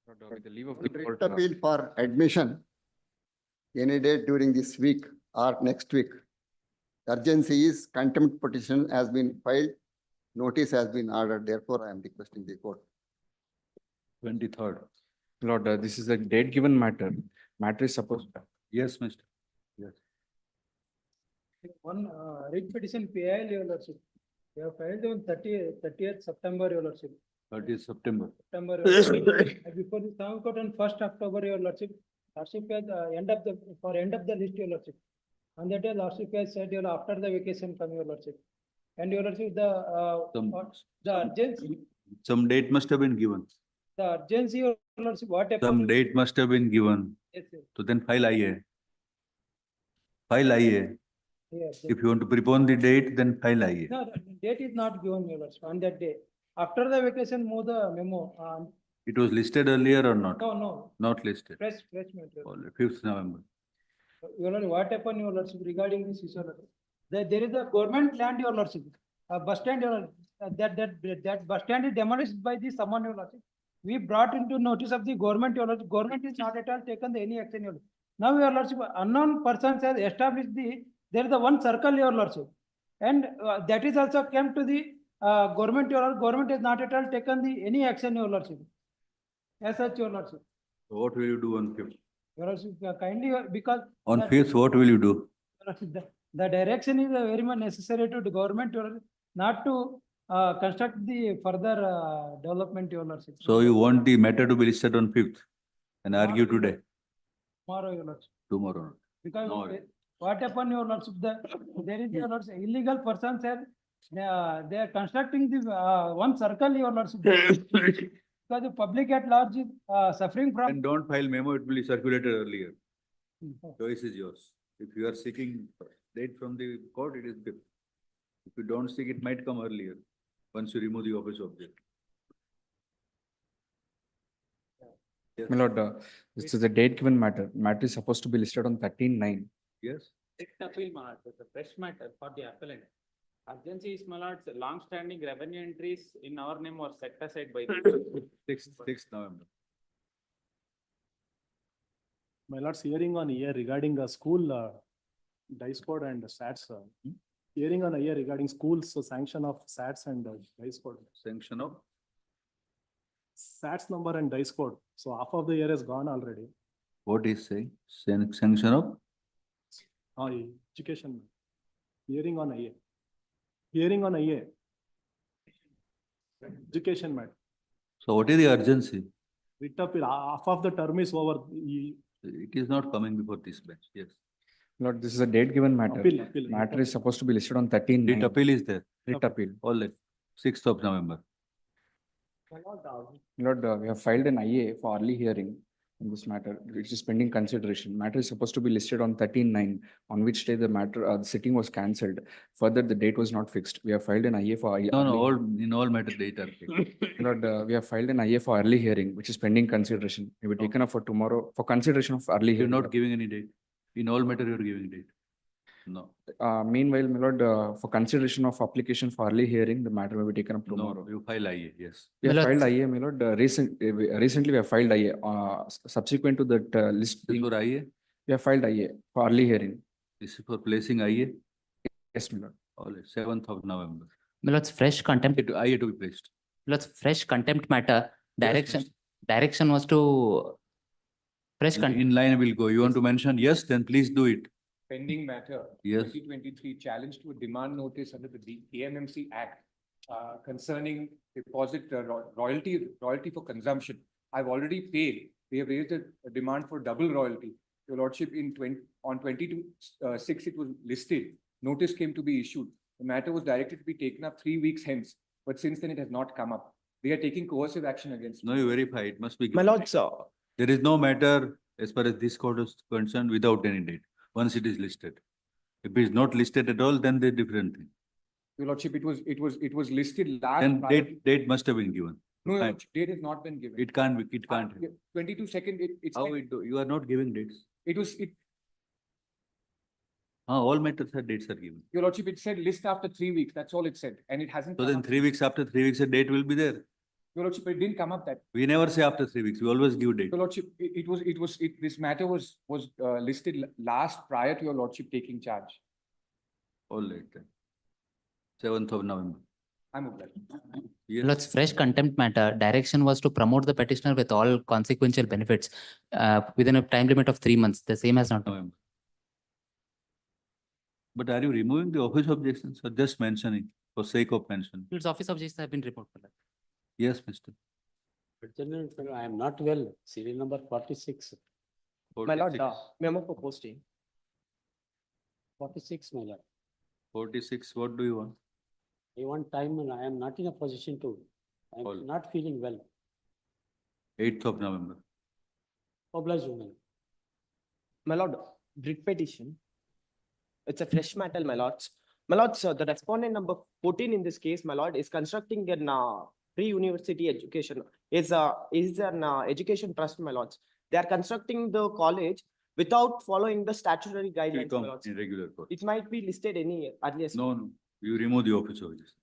With the leave of the Writ court. appeal for admission any day during this week or next week. Urgency is contempt petition has been filed, notice has been ordered, therefore I am requesting the court. 23rd. Lord, this is a date given matter. Matter is supposed. Yes, Mr. Yes. One writ petition PIL, your lordship. We have filed on 30th September, your lordship. 30th September. September. Your lordship. And before the time court on 1st October, your lordship. Lordship has end of the list, your lordship. On that day, lordship has said, your after the vacation come, your lordship. And your lordship, the urgency, Some date must have been given. the urgency, your lordship, what happened? Some date must have been given. Yes, yes. So then file IA. File IA. Yes, yes. If you want to prepone the date, then file IA. No, the date is not given, your lordship, on that day. After the vacation, move the memo. It was listed earlier or not? No, Not listed. fresh matter. All right, 5th November. Your lordship, what happened, your lordship, regarding this issue? There is a government land, your lordship, a bus stand, your lordship, that bus stand is demolished by the someone, your lordship. We brought into notice of the government, your lordship. Government is not at all taken any action, your lordship. Now, your lordship, unknown persons has established there is a one circle, your lordship. And that is also came to the government, your lordship. Government has not at all taken any action, your lordship. As such, your lordship. So what will you do on 5th? Your lordship, kindly, because. On that- 5th, what will you do? The direction is very much necessary to the government, your lordship, not to construct the further development, your lordship. So you want the matter to be listed on 5th and argue today, Tomorrow, your lordship. tomorrow. Because No. what happened, your lordship, there is, your lordship, illegal persons are, they are constructing the one circle, your lordship. Because the public at large is suffering from. And don't file memo, it will be circulated earlier. Choice is yours. If you are seeking date from the court, it is 5th. If you don't seek, it might come earlier, once you remove the office object. Yes. My lord, this is a date given matter. Matter is supposed to be listed on 13/9. Yes, It's appeal, my lord, it's a fresh matter for the appellant. Urgency is, my lord, long-standing revenue entries in our name were set aside by the 6th November. My lord's hearing on here regarding a school dice code and SATs. Hearing on here regarding schools, so sanction of SATs and dice code. Sanction of, SATs number and dice code. So half of the year is gone already. what is saying? Sanction of? Education. Hearing on here. Hearing on here. Education matter. So what is the urgency? Writ appeal, half of the term is over. It is not coming before this bench, yes. Lord, this is a date given matter. Appeal. Matter is supposed to be listed on 13/9. Date appeal is there, Writ appeal. all that, 6th of November. Lord, we have filed an IA for early hearing in this matter, which is pending consideration. Matter is supposed to be listed on 13/9, on which day the matter, the sitting was cancelled. Further, the date was not fixed. We have filed an IA for. No, all, in all matter data. Lord, we have filed an IA for early hearing, which is pending consideration. It will be taken up for tomorrow for consideration of early You're hearing. not giving any date. In all matter, you're giving date. No, Meanwhile, my lord, for consideration of application for early hearing, the matter will be taken up no, tomorrow. you file IA, yes. We have My lord. filed IA, my lord, recently we have filed IA, subsequent to that list, This is we for IA, have filed IA for early hearing. this is for placing IA, Yes, my lord. all right, 7th of November. My lord's fresh contempt, IA to be placed. my lord's fresh contempt matter, Yes, direction was to fresh contempt. In line will go. You want to mention yes, then please do it. Pending matter. Yes. 2023 challenge to a demand notice under the AMMC Act concerning deposit royalty for consumption. I've already paid. We have raised a demand for double royalty. Your lordship, on 22/6 it was listed. Notice came to be issued. The matter was directed to be taken up 3 weeks hence, but since then it has not come up. They are taking coercive action against me. No, you verify, it must be. My given. lord, sir, There is no matter as far as this court is concerned without any date, once it is listed. If it is not listed at all, then they different thing. Your lordship, it was listed last. Then prior- date must have been given. No, your Right. lordship, date has not been given. It can't be, it can't. 22/2, it's. How it do, you are not giving dates. It, All matters are dates are given. your lordship, it said list after 3 weeks. That's all it said. And it hasn't. So come then up. 3 weeks, after 3 weeks, a date will be there. Your Lordship, it didn't come up that. We never say after 3 weeks, we always give date. Your Lordship, this matter was listed last prior to Your Lordship taking charge. All right then. 7th of November. I'm obliged. Yes. Lord's fresh contempt matter, direction was to promote the petitioner with all consequential benefits within a time limit of 3 months. The same has not. November. But are you removing the office objections or just mentioning for sake of mentioning? Its office objections have been removed. my lord. Yes, Mr. Adjournment, I am not well, serial number 46. My lord, 46. memo for posting. 46, my lord. 46, what do you want? I want time and I am not in a position to, I All. am not feeling well. 8th of November. Obliged, my lord. My lord, writ petition. It's a fresh matter, my lords. My lords, the respondent number 14 in this case, my lord, is constructing an pre-university education. Is an education trust, my lords. They are constructing the college without following the statutory It will guidelines, my come lords. in regular course. It might be listed any earliest. No, no, you remove the office objections.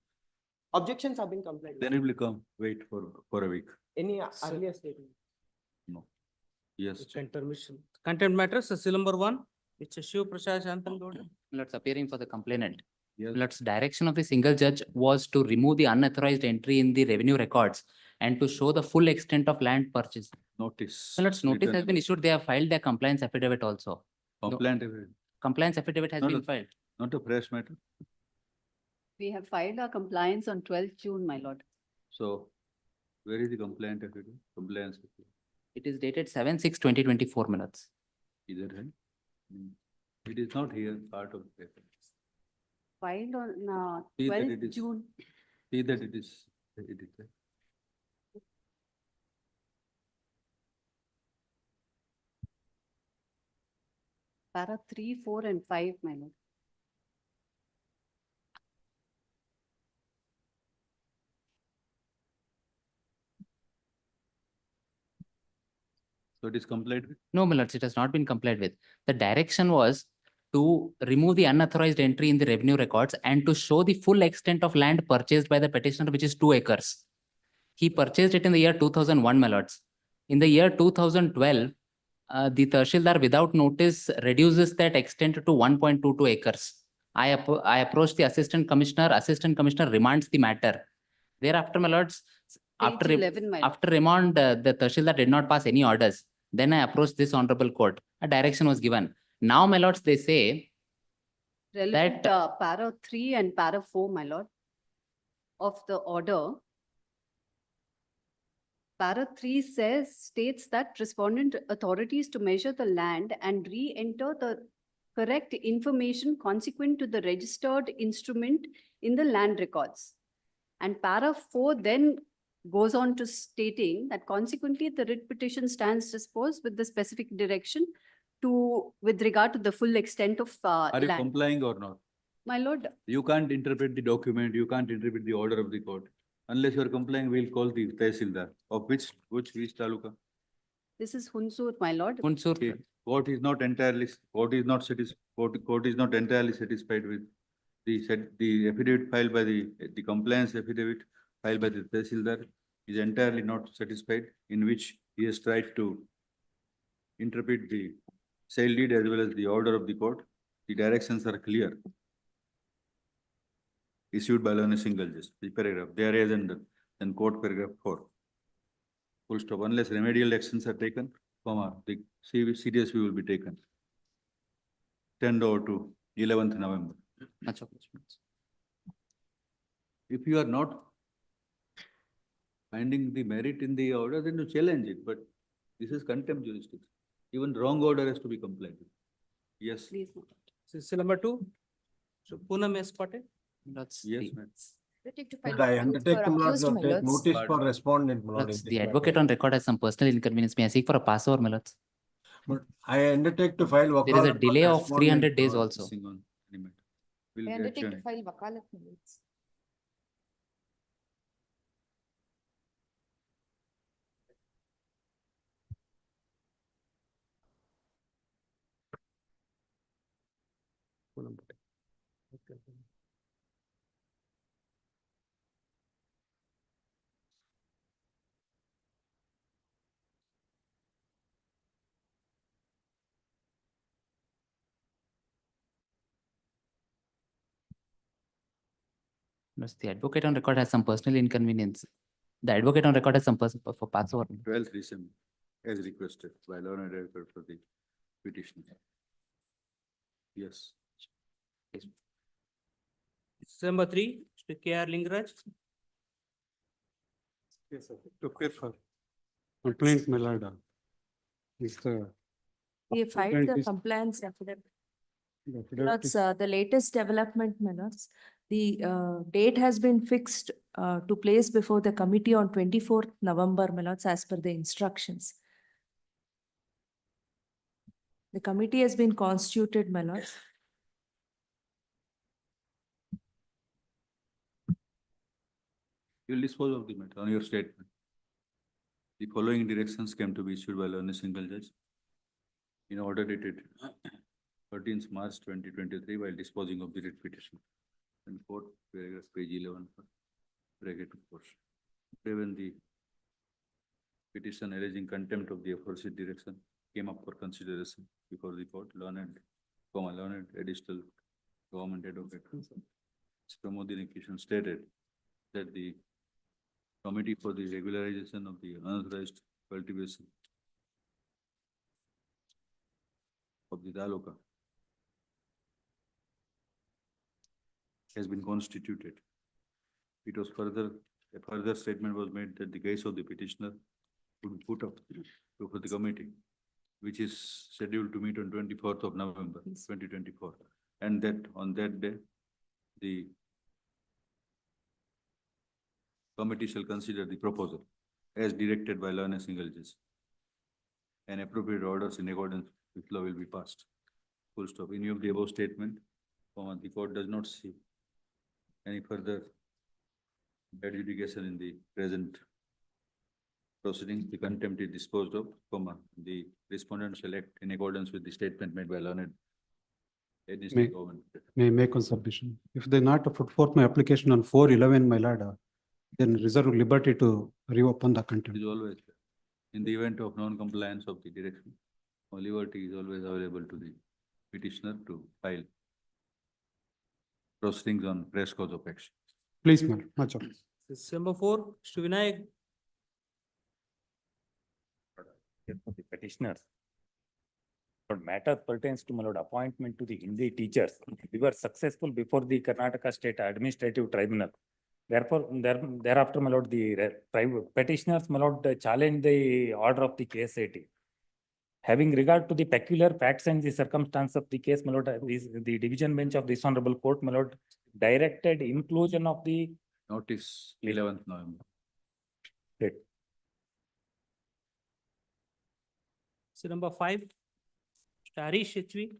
Objections have been complied. Then it will come, wait for a week. Any earlier statement. No. Yes. Intermission. Contempt matters, seal number 1, it's a Shiv Prasad Shantan Gowda. Lord's appearing for the complainant. Yes. Lord's direction of the single judge was to remove the unauthorized entry in the revenue records and to show the full extent of land purchase. Notice. Lord's notice has Written. been issued. They have filed their compliance affidavit also. Complaint, affidavit, Compliance affidavit has No, been no. filed. not a fresh matter. We have filed our compliance on 12th June, my lord. So where is the complaint affidavit? Compliance affidavit? It is dated 7/6/2024 minutes. Either hand. It is not here, part of the paper. Filed on See that it 12th is- June. See that it is there. Para 3, 4 and 5, my lord. So it is complied with. No, my lords, it has not been complied with. The direction was to remove the unauthorized entry in the revenue records and to show the full extent of land purchased by the petitioner, which is 2 acres. He purchased it in the year 2001, my lords. In the year 2012, the Tahsildar without notice reduces that extent to 1.22 acres. I approached the assistant commissioner remands the matter. Thereafter, my lords, Page 11, my lord. after remand, the Tahsildar did not pass any orders. Then I approached this honorable court. A direction was given. Now, my lords, they say Relevant that- para 3 and para 4, my lord, of the order. Para 3 states that respondent authorities to measure the land and re-enter the correct information consequent to the registered instrument in the land records. And para 4 then goes on to stating that consequently the writ petition stands disposed with the specific direction with regard to the full extent of Are you land. complying or not? My lord, You can't interpret the document, you can't interpret the order of the court. Unless you are complying, we'll call the Tehsildar. Of which taluka? this is Hunsur, my lord. Hunsur, Okay. Court is not entirely satisfied with the affidavit filed by the compliance affidavit filed by the Tehsildar is entirely not satisfied, in which he has tried to interpret the sale deed as well as the order of the court. The directions are clear. Issued by a single judge, the paragraph, they are as and then court paragraph 4. Full stop, unless remedial actions are taken, the serious view will be taken. 10 to 11th November. If you are not finding the merit in the order, then you challenge it, but this is contempt jurisdiction. Even wrong order has to be complied with. Yes, Please, my lord. Seal number 2, so Poonam S. Patel. lords, yes, the- ma'am. But I undertake to not take notice for respondent, my lord. lords, in the this advocate matter. on record has some personal inconvenience. May I seek for a passover, my lords? But I undertake to file. There is a wakalat for delay of respondent, 300 days my lord. also. Sing on any matter. We'll I get undertake to adjourned. file wakalat minutes. No, the advocate on record has some personal inconvenience. The advocate on record has some person for pass over. 12th December, as requested by learned record for the petitioner. Yes. December 3, Mr. K.R. Lingaraj. Yes, sir. To appear for complaint, my lord. Is the. We have filed applicant the is- compliance affidavit. the affidavit Lords, is- the latest development, my lords, the date has been fixed to place before the committee on 24th November, my lords, as per the instructions. The committee has been constituted, my lords. You will dispose of the matter on your statement. The following directions came to be issued by learned single judge in order dated 13th March 2023 while disposing of the writ petition. And quote, paragraph page 11, bracket portion. When the petition alleging contempt of the aforesaid direction came up for consideration before the court, learned additional government advocate Pramod Dinesh stated that the committee for the regularization of the unauthorized cultivation of the taluka has been constituted. It was a further statement was made that the case of the petitioner would be put up before the committee, which is scheduled to meet on 24th of November, 2024. And that on that day, the committee shall consider the proposal as directed by learned single judge. And appropriate orders in accordance with law will be passed. Full stop. In view of the above statement, the court does not see any further adjudication in the present proceedings. The contempt is disposed of, the respondent shall act in accordance with the statement made by learned May- government. May I make one submission? If they not put forth my application on 4/11, my lord, then reserve liberty to reopen the It contempt. is always, in the event of non-compliance of the direction, liberty is always available to the petitioner to file proceedings on press cause of action. Please, my lord, much obliged. December 4, Mr. Vinayak. For the petitioners. But matter pertains to my lord appointment to the Hindi teachers. We were successful before the Karnataka State Administrative Tribunal. Therefore, thereafter, my lord, the petitioners, my lord, challenged the order of the KSAT. Having regard to the peculiar facts and the circumstance of the case, my lord, the division bench of this honorable court, my lord, directed inclusion of the Notice 11th November. date. So number 5, Mr. Harish HV.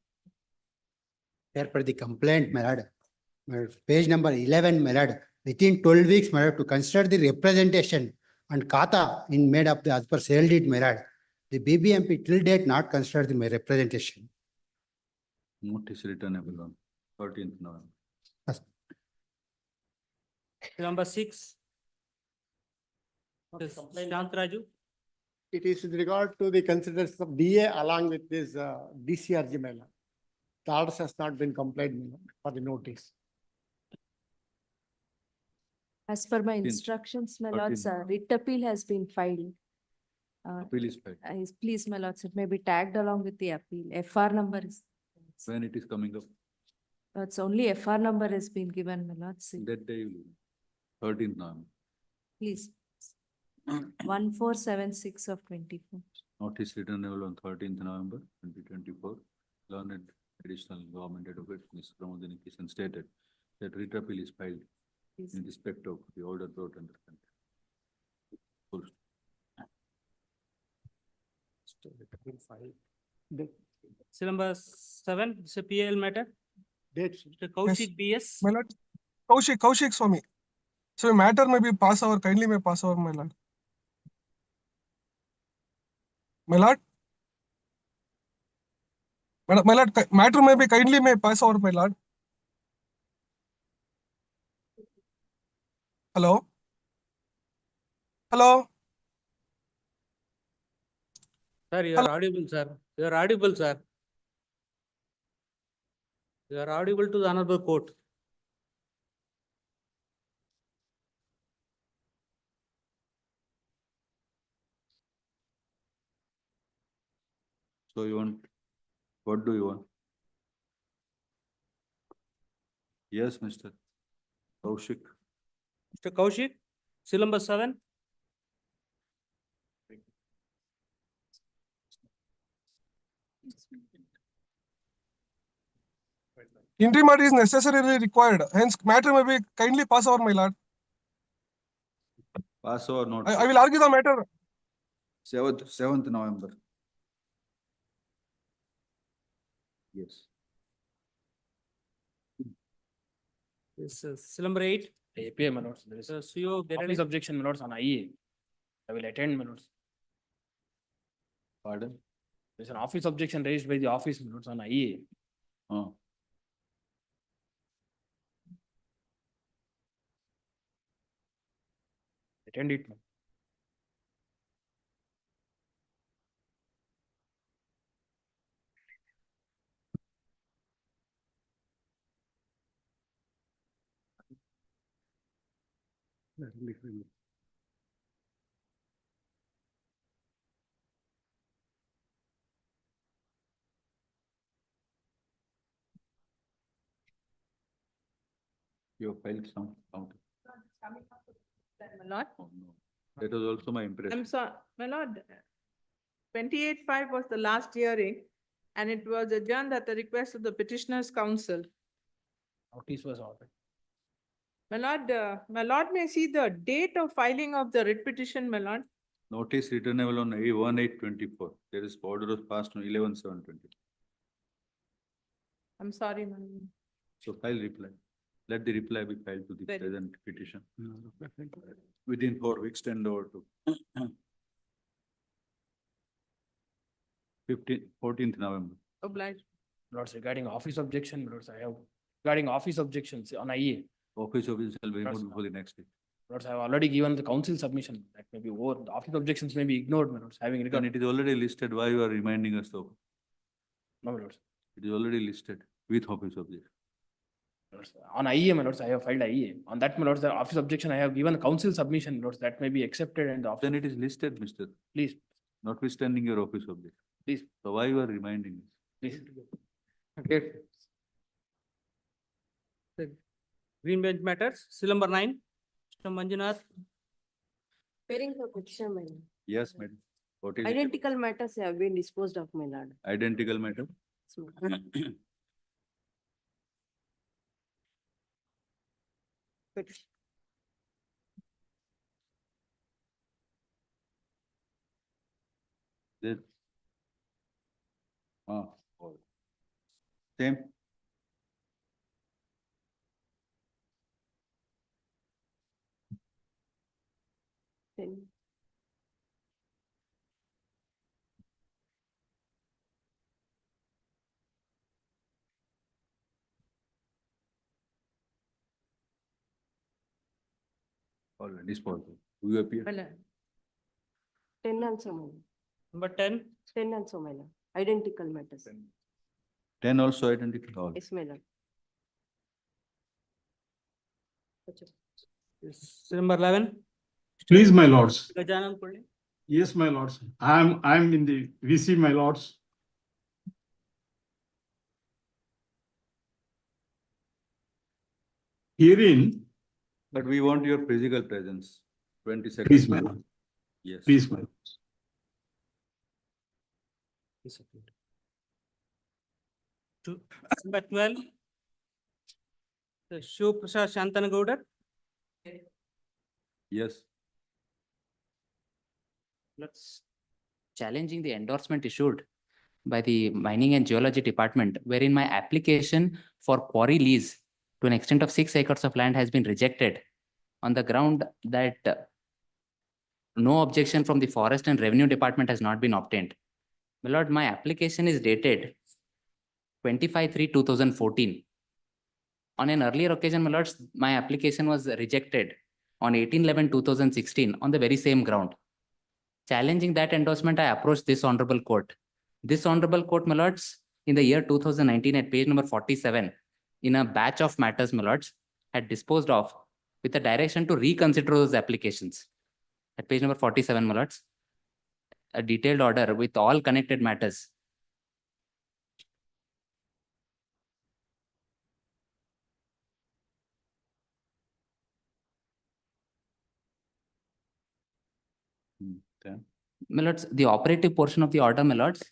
There per the complaint, my lord, page number 11, my lord, within 12 weeks, my lord, to consider the representation and kata in made up the as per sale deed, my lord. The BBMP till date not considered the representation. Notice returnable on 13th November. Number 6. Shant Raju. It is with regard to the consideration of DA along with this DCRG, my lord. The orders has not been complied, my lord, for the notice. As per my instructions, my lords, writ appeal has been filed. Appeal is filed. Please, my lords, it may be tagged along with the appeal. FR number is. When it is coming up, It's only FR number has been given, my lords. that day, 13th November. Please. 1476 of 24. Notice returnable on 13th November 2024. Learned additional government advocate, Ms. Pramod Dinesh stated that writ appeal is filed Please. in respect of the order brought under contempt. Full stop. So number 7, it's a PL matter. Dates. Mr. Kaushik BS. My lord, Kaushik Swami. So matter may be pass over, kindly may pass over, my lord. My lord? My lord, matter may be kindly may pass over, my lord. Hello? Hello? Sir, you are audible, sir. You are audible, sir. You are audible to the honorable court. So you want, what do you want? Yes, Mr. Kaushik. Mr. Kaushik, seal number 7. Interim is necessarily required, hence matter may be kindly pass over, my lord. Pass or not? I will argue the matter. 7th November. Yes. This is seal number 8. API, my lords, there is CEO office Benedict. objection, my lords, on IE. I will attend, my lords. Pardon? There's an office objection raised by the office, my lords, on IE. Oh. Attend it, ma'am. Your file sound. My lord, Oh, no. That was also my impression. I'm sorry, my lord. 28/5 was the last hearing and it was adjourned at the request of the petitioner's counsel. Notice was ordered. My lord may see the date of filing of the writ petition, my lord. Notice returnable on 1/8/24. There is order was passed on 11/7/20. I'm sorry, my lord. So file reply. Let the reply be filed to the Very- present petition. Within 4 weeks, 10 over to 14th November. Obliged. Lords, regarding office objection, my lords, I have, regarding office objections on IE. Office of shall be Yes, removed before the next week. Lords, I have already given the council submission. That may be over. The office objections may be ignored, my lords, having When regard. it is already listed, why you are reminding us though? No, my lords. It is already listed with office objection. Lords, on IE, my lords, I have filed IE. On that, my lords, the office objection, I have given council submission, my lords, that may be accepted and the office, Then it is listed, Mr. please, Notwithstanding your office objection. please, So why you are reminding us? please. Okay. The Green bench matters, seal number 9. Mr. Manjunath. Preparing for petition, my lord. Yes, madam. What is it? Identical matters have been disposed of, my lord. Identical matter? So, petition. This. Oh. Same. Then Already disposed. Who you appear? My lord. 10 also, my lord. Number 10. 10 also, my lord. Identical matters. 10 also identical. All. Yes, my lord. Seal number 11. Please, my lords. Gajanan Pulli. Yes, my lords. I'm in the VC, my lords. Herein, But we want your physical presence. 22nd. please, my lord. Yes. Please, my lords. Number 12. The Shiv Prasad Shantanagowda. Yes. Let's challenging the endorsement issued by the Mining and Geology Department, wherein my application for quarry lease to an extent of 6 acres of land has been rejected on the ground that no objection from the Forest and Revenue Department has not been obtained. My lord, my application is dated 25/3/2014. On an earlier occasion, my lords, my application was rejected on 18/11/2016 on the very same ground. Challenging that endorsement, I approached this honorable court. This honorable court, my lords, in the year 2019 at page number 47, in a batch of matters, my lords, had disposed of with a direction to reconsider those applications. At page number 47, my lords, a detailed order with all connected matters Then My lords, the operative portion of the order, my lords,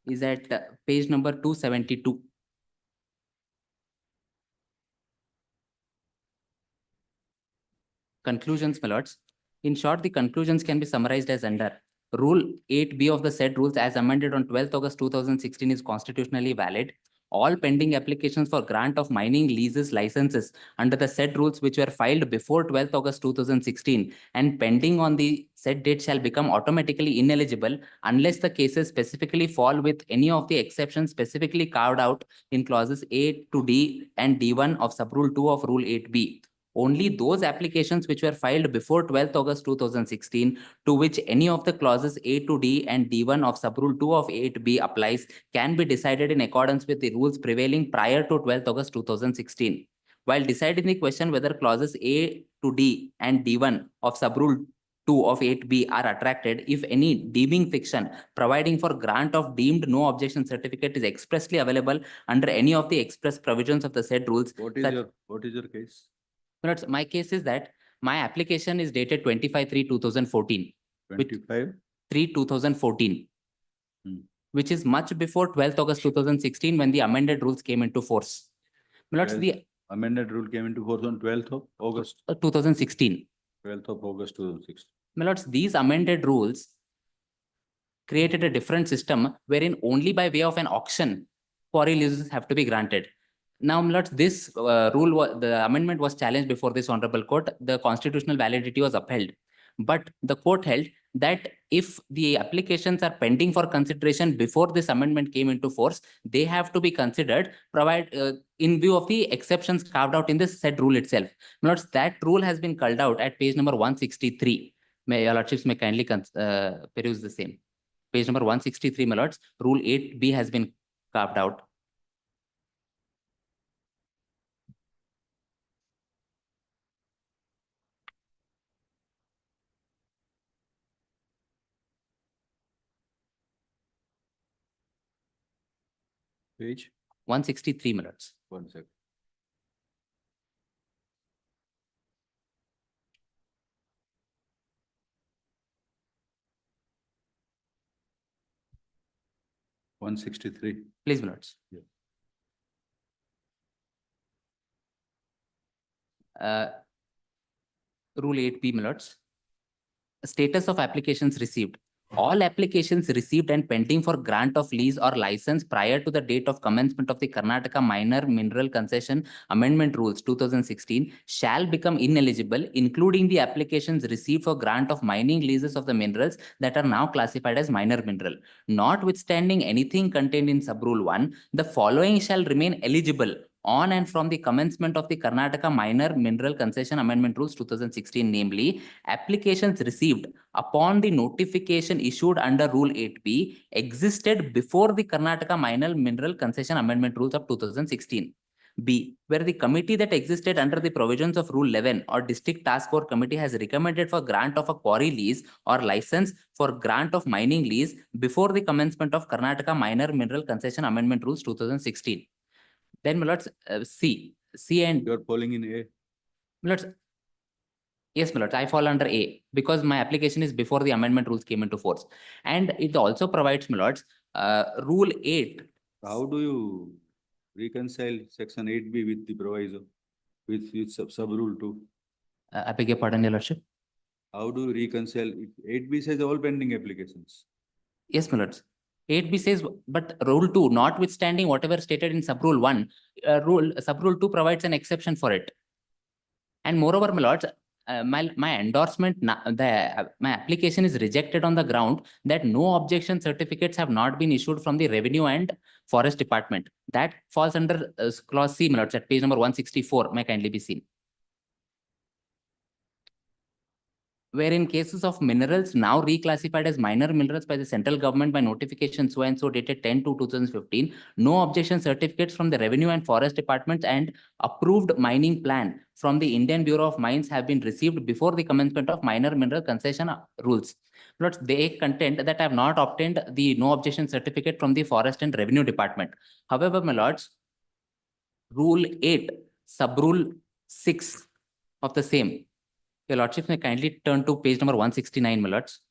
is at page number 272. Conclusions, my lords. In short, the conclusions can be summarized as under. Rule 8B of the said rules as amended on 12th August 2016 is constitutionally valid. All pending applications for grant of mining leases licenses under the said rules which were filed before 12th August 2016 and pending on the said date shall become automatically ineligible unless the cases specifically fall with any of the exceptions specifically carved out in clauses A to D and D1 of subrule 2 of Rule 8B. Only those applications which were filed before 12th August 2016 to which any of the clauses A to D and D1 of subrule 2 of 8B applies can be decided in accordance with the rules prevailing prior to 12th August 2016. While deciding the question whether clauses A to D and D1 of subrule 2 of 8B are attracted, if any deeming fiction providing for grant of deemed no objection certificate is expressly available under any of the express provisions of the said rules. what is your case? My case is that my application is dated 25/3/2014. 25/3/2014. Which is much before 12th August 2016 when the amended rules came into force. The amended rule came into force on 12th of August. 2016. 12th of August 2016. My lords, these amended rules created a different system wherein only by way of an auction quarry leases have to be granted. Now, my lords, this the amendment was challenged before this honorable court. The constitutional validity was upheld. But the court held that if the applications are pending for consideration before this amendment came into force, they have to be considered in view of the exceptions carved out in this said rule itself. My lords, that rule has been culled out at page number 163. May your lordships may kindly peruse the same. Page number 163, my lords, rule 8B has been carved out. Page 163, my lords. 1 second. (163). Please, my lords. Rule 8B, my lords. Status of applications received. All applications received and pending for grant of lease or license prior to the date of commencement of the Karnataka Minor Mineral Concession Amendment Rules 2016 shall become ineligible, including the applications received for grant of mining leases of the minerals that are now classified as minor mineral. Notwithstanding anything contained in Subrule 1, the following shall remain eligible on and from the commencement of the Karnataka Minor Mineral Concession Amendment Rules 2016, namely, applications received upon the notification issued under Rule 8B existed before the Karnataka Minor Mineral Concession Amendment Rules of 2016. B, where the committee that existed under the provisions of Rule 11 or District Task Force Committee has recommended for grant of a quarry lease or license for grant of mining lease before the commencement of Karnataka Minor Mineral Concession Amendment Rules 2016. Then, my lords, C and... You are falling in A. My lords, yes, my lords, I fall under A because my application is before the amendment rules came into force. And it also provides, my lords, Rule 8. How do you reconcile Section 8B with the proviso, with sub-rule 2? I beg your pardon, your lordship. How do you reconcile? 8B says all pending applications. Yes, my lords. 8B says, but Rule 2, notwithstanding whatever stated in Subrule 1, Subrule 2 provides an exception for it. And moreover, my lords, my endorsement, my application is rejected on the ground that no objection certificates have not been issued from the Revenue and Forest Department. That falls under clause C, my lords, at page number 164, may kindly be seen. Where in cases of minerals now reclassified as minor minerals by the central government by notification so and so dated 10/2/2015, no objection certificates from the Revenue and Forest Departments and approved mining plan from the Indian Bureau of Mines have been received before the commencement of minor mineral concession rules. But they contend that I have not obtained the no objection certificate from the Forest and Revenue Department. However, my lords, Rule 8, Subrule 6 of the same. Your lordships may kindly turn to page number 169, my lords.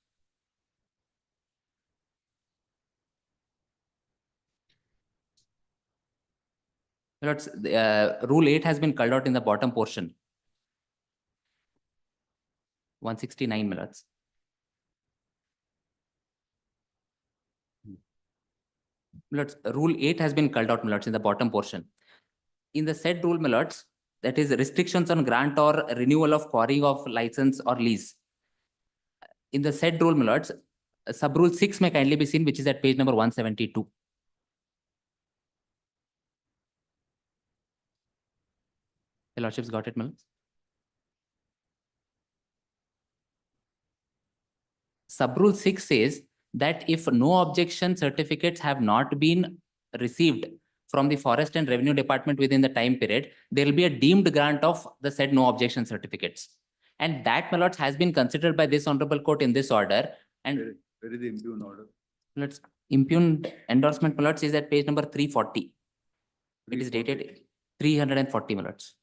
Lords, Rule 8 has been culled out in the bottom portion. 169, my lords. My lords, Rule 8 has been culled out, my lords, in the bottom portion. In the said rule, my lords, that is restrictions on grant or renewal of quarrying of license or lease. In the said rule, my lords, sub-rule 6 may kindly be seen, which is at page number 172. The lordships got it, my lords? Sub-rule 6 says that if no objection certificates have not been received from the Forest and Revenue Department within the time period, there will be a deemed grant of the said no objection certificates. And that, my lords, has been considered by this honorable court in this order. And Where is the impugn order? let's impugned endorsement, my lords, is at page number 340. It is dated 340, my lords.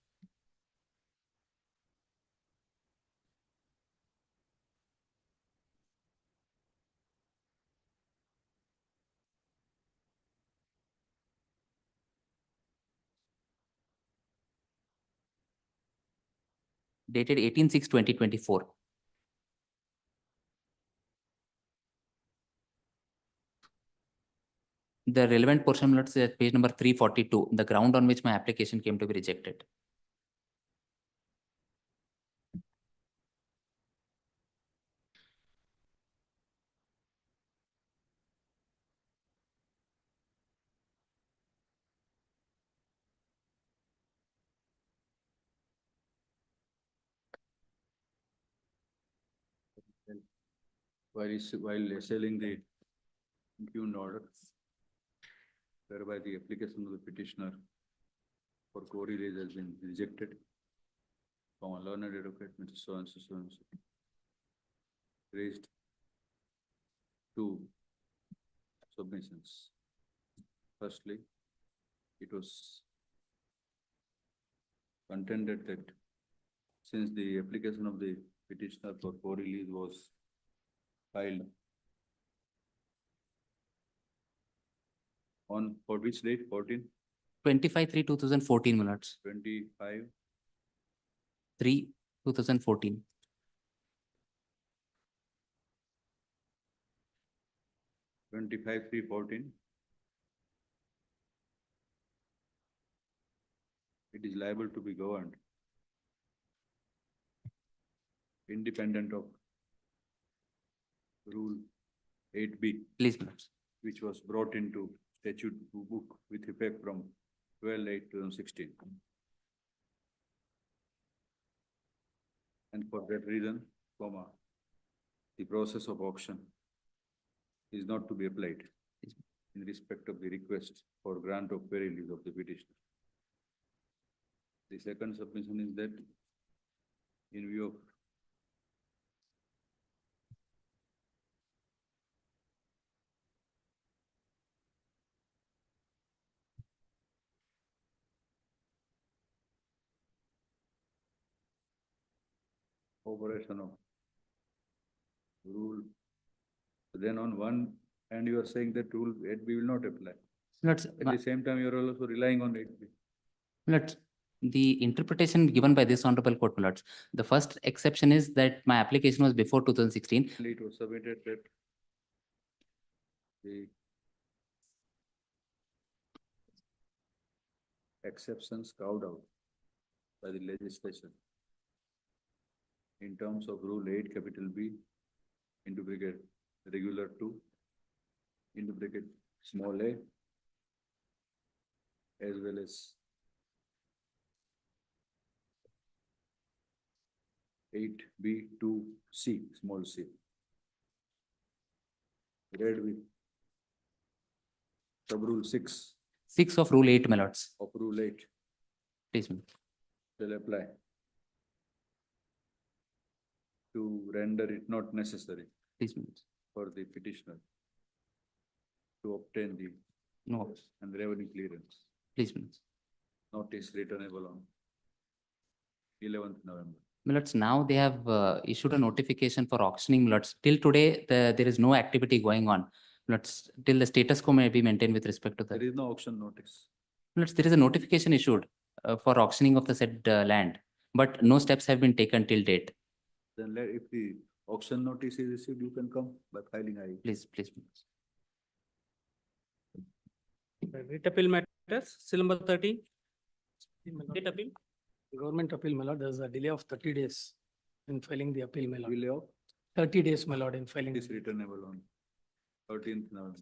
Dated 18/6/2024. The relevant portion, my lords, is at page number 342, the ground on which my application came to be rejected. While selling the impugned order, whereby the application of the petitioner for co-release has been rejected from a learned advocate, Mr. So and so, so and so, raised two submissions. Firstly, it was contended that since the application of the petitioner for co-release was filed on, for which date, 14? 25/3/2014, my lords. 25, 3/2014. 25/3/14. It is liable to be governed independent of Rule 8B. Please, my lords. Which was brought into statute book with effect from 12/8/2016. And for that reason, the process of auction is not to be applied in respect of the request for grant of query release of the petitioner. The second submission is that in view of operation of rule, then on one hand you are saying that rule 8B will not apply. Lords, At the same time, you are also relying on 8B. lords, the interpretation given by this honorable court, my lords, the first exception is that my application was before 2016. It was submitted that the exceptions carved out by the legislation in terms of Rule 8 capital B into bracket regular 2 into bracket small a as well as 8B2C small c read with sub-rule 6 6 of Rule 8, my lords. of Rule 8 Please, my lords. shall apply to render it not necessary Please, my lords. for the petitioner to obtain the No, and revenue clearance. please, my lords. Notice returnable on 11th November. My lords, now they have issued a notification for auctioning, my lords. Till today, there is no activity going on. My lords, till the status quo may be maintained with respect to There the. is no auction notice. Lords, there is a notification issued for auctioning of the said land, but no steps have been taken till date. Then if the auction notice is received, you can come by filing I. Please, please. Writ appeal matters, seal number 30. Writ appeal. Government appeal, my lord, there's a delay of 30 days in filing the appeal, my lord. Delay of 30 days, my lord, in filing. is returnable on 13th November.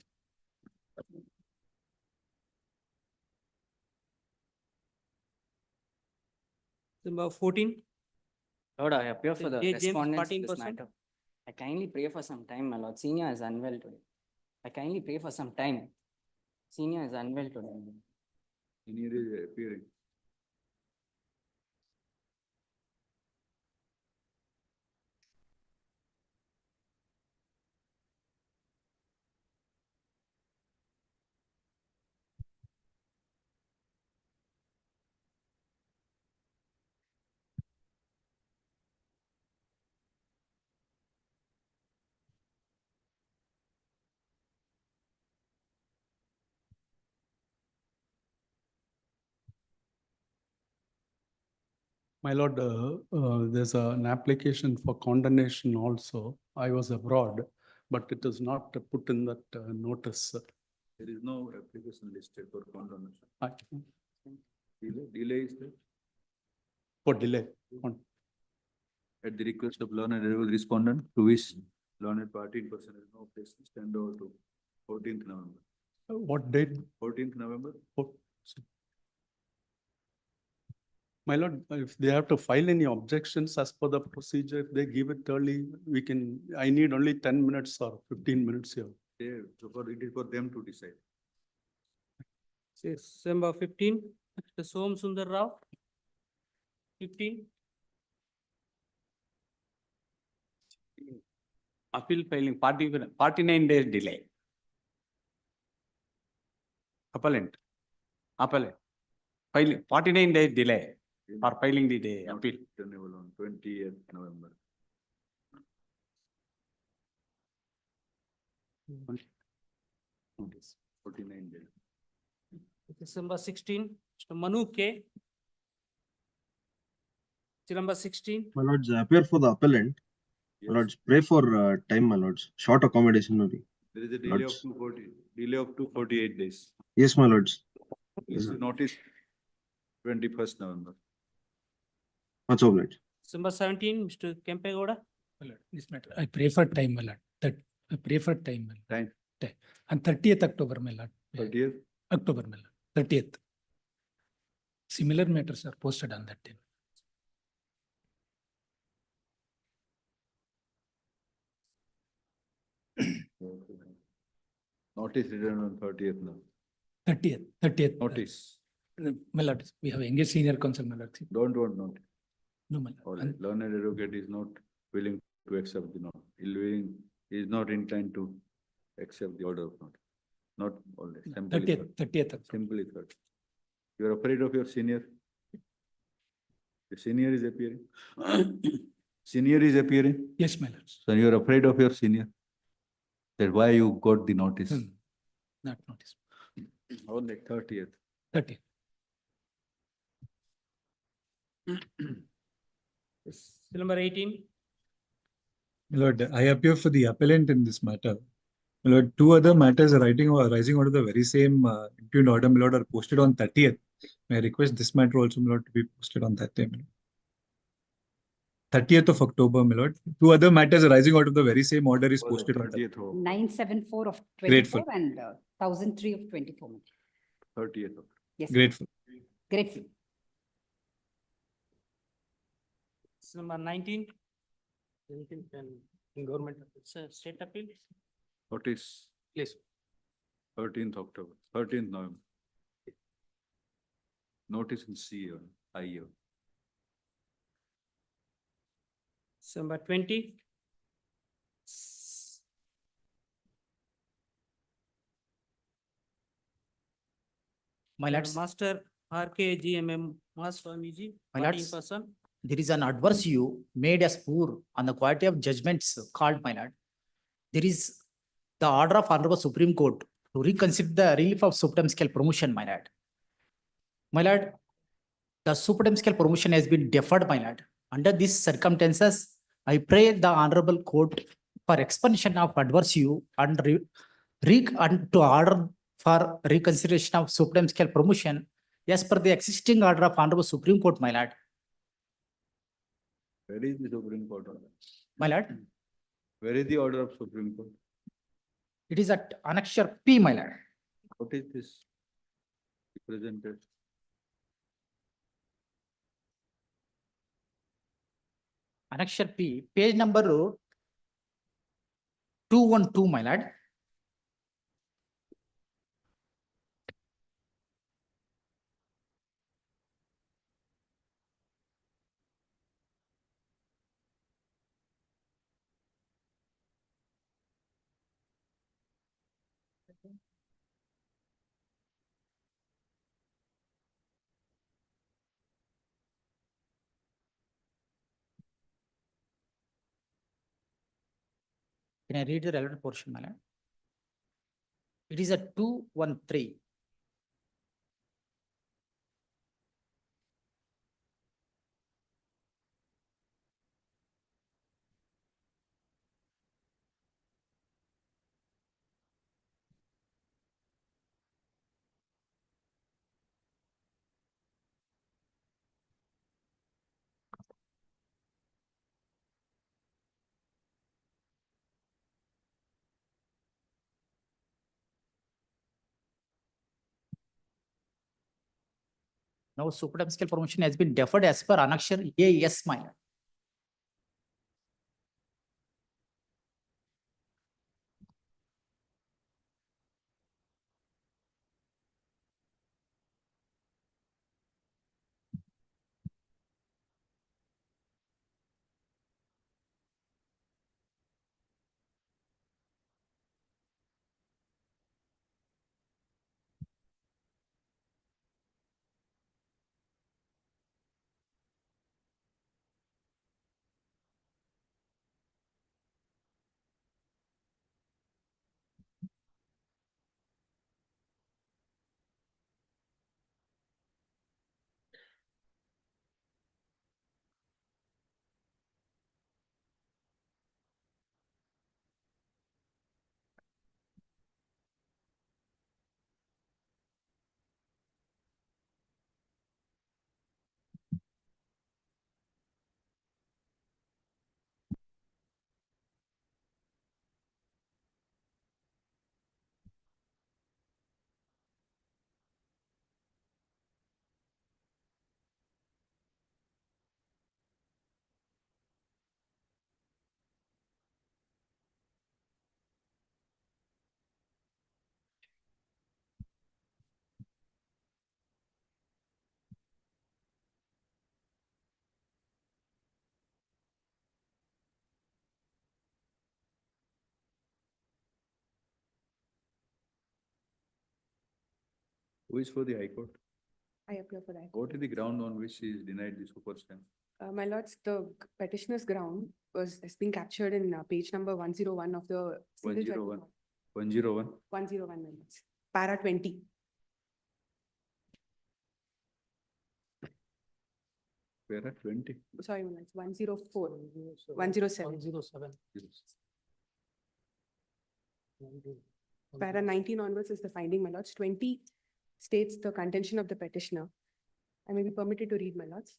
Number 14. Lord, I appear for the J. James, respondents in 14%. this matter. I kindly pray for some time, my lord. Senior is unwell today. I kindly pray for some time. Senior is unwell today. Senior is appearing. My lord, there's an application for condemnation also. I was abroad, but it is not put in that notice. There is no application listed for condemnation. I- Delay is there. For delay. At the request of learned respondent, to which learned party in person has no place, stand over to 14th November. What date? 14th November. My lord, if they have to file any objections as per the procedure, if they give it early, we can, I need only 10 minutes or 15 minutes here. So it is for them to decide. Yes, number 15, Mr. Som Sundar Rao. 15. Appeal filing 49 days delay. Appellant. Filing 49 days delay for filing the day appeal. Returnable on 20th November. Notice 49 days. December 16, Mr. Manu K. Number 16. My lords, I appear for the appellant. My lords, pray for time, my lords. Short accommodation only. There is a delay of Lords. 248 days. Yes, my lords. This is notice 21st November. Much obliged. December 17, Mr. Kempegoda. My lord, this matter, I pray for time, my lord. That I pray for time, my lord. Time. On 30th October, my lord. 30th. October, my lord. 30th. Similar matters are posted on that day. Notice written on 30th now. 30th. Notice. My lord, we have engaged senior counsel, my lord. Don't want notice. No, my All lord. right. Learned advocate is not willing to accept the note. He is not inclined to accept the order of note. Not all right. Simply 30th. October. Simply 30. You are afraid of your senior? The senior is appearing. Senior is appearing. Yes, my lord. So you are afraid of your senior? That's why you got the notice. Not notice. Only 30th. 30th. Number 18. My lord, I appear for the appellant in this matter. My lord, two other matters arising out of the very same impugned order, my lord, are posted on 30th. May I request this matter also, my lord, to be posted on that day, my lord. 30th of October, my lord. Two other matters arising out of the very same order is posted on 30th. 974 of Grateful. 24 and 1003 of 24. 30th. Yes. Grateful. Grateful. Number 19. In government, it's a state appeal. Notice. Please. 13th October, 13th November. Notice in C or I. Number 20. My lords, Master RKGMM Swamiji, My party in lords. person. there is an adverse view made as poor on the quality of judgments called, my lord. There is the order of Honorable Supreme Court to reconsider the relief of supreme scale promotion, my lord. My lord, the supreme scale promotion has been deferred, my lord. Under these circumstances, I pray the honorable court for explanation of adverse view and and to order for reconsideration of supreme scale promotion as per the existing order of honorable Supreme Court, my lord. Where is the Supreme Court order? My lord, Where is the order of Supreme Court? it is at annexure P, my lord. What is this presented? Annexure P, page number 212, my lord. Can I read the relevant portion, my lord? It is at 213. Now supreme scale promotion has been deferred as per annexure AS, my lord. Who is for the High Court? I appear for that. What is the ground on which she is denied the super stamp? My lords, the petitioner's ground has been captured in page number 101 of the. civil 101. judgment. 101. 101, my lords. Para 20. Where at 20? Sorry, my lords, 104, 107. 107. Para 19 onwards is the finding, my lords. 20 states the contention of the petitioner. I may be permitted to read, my lords.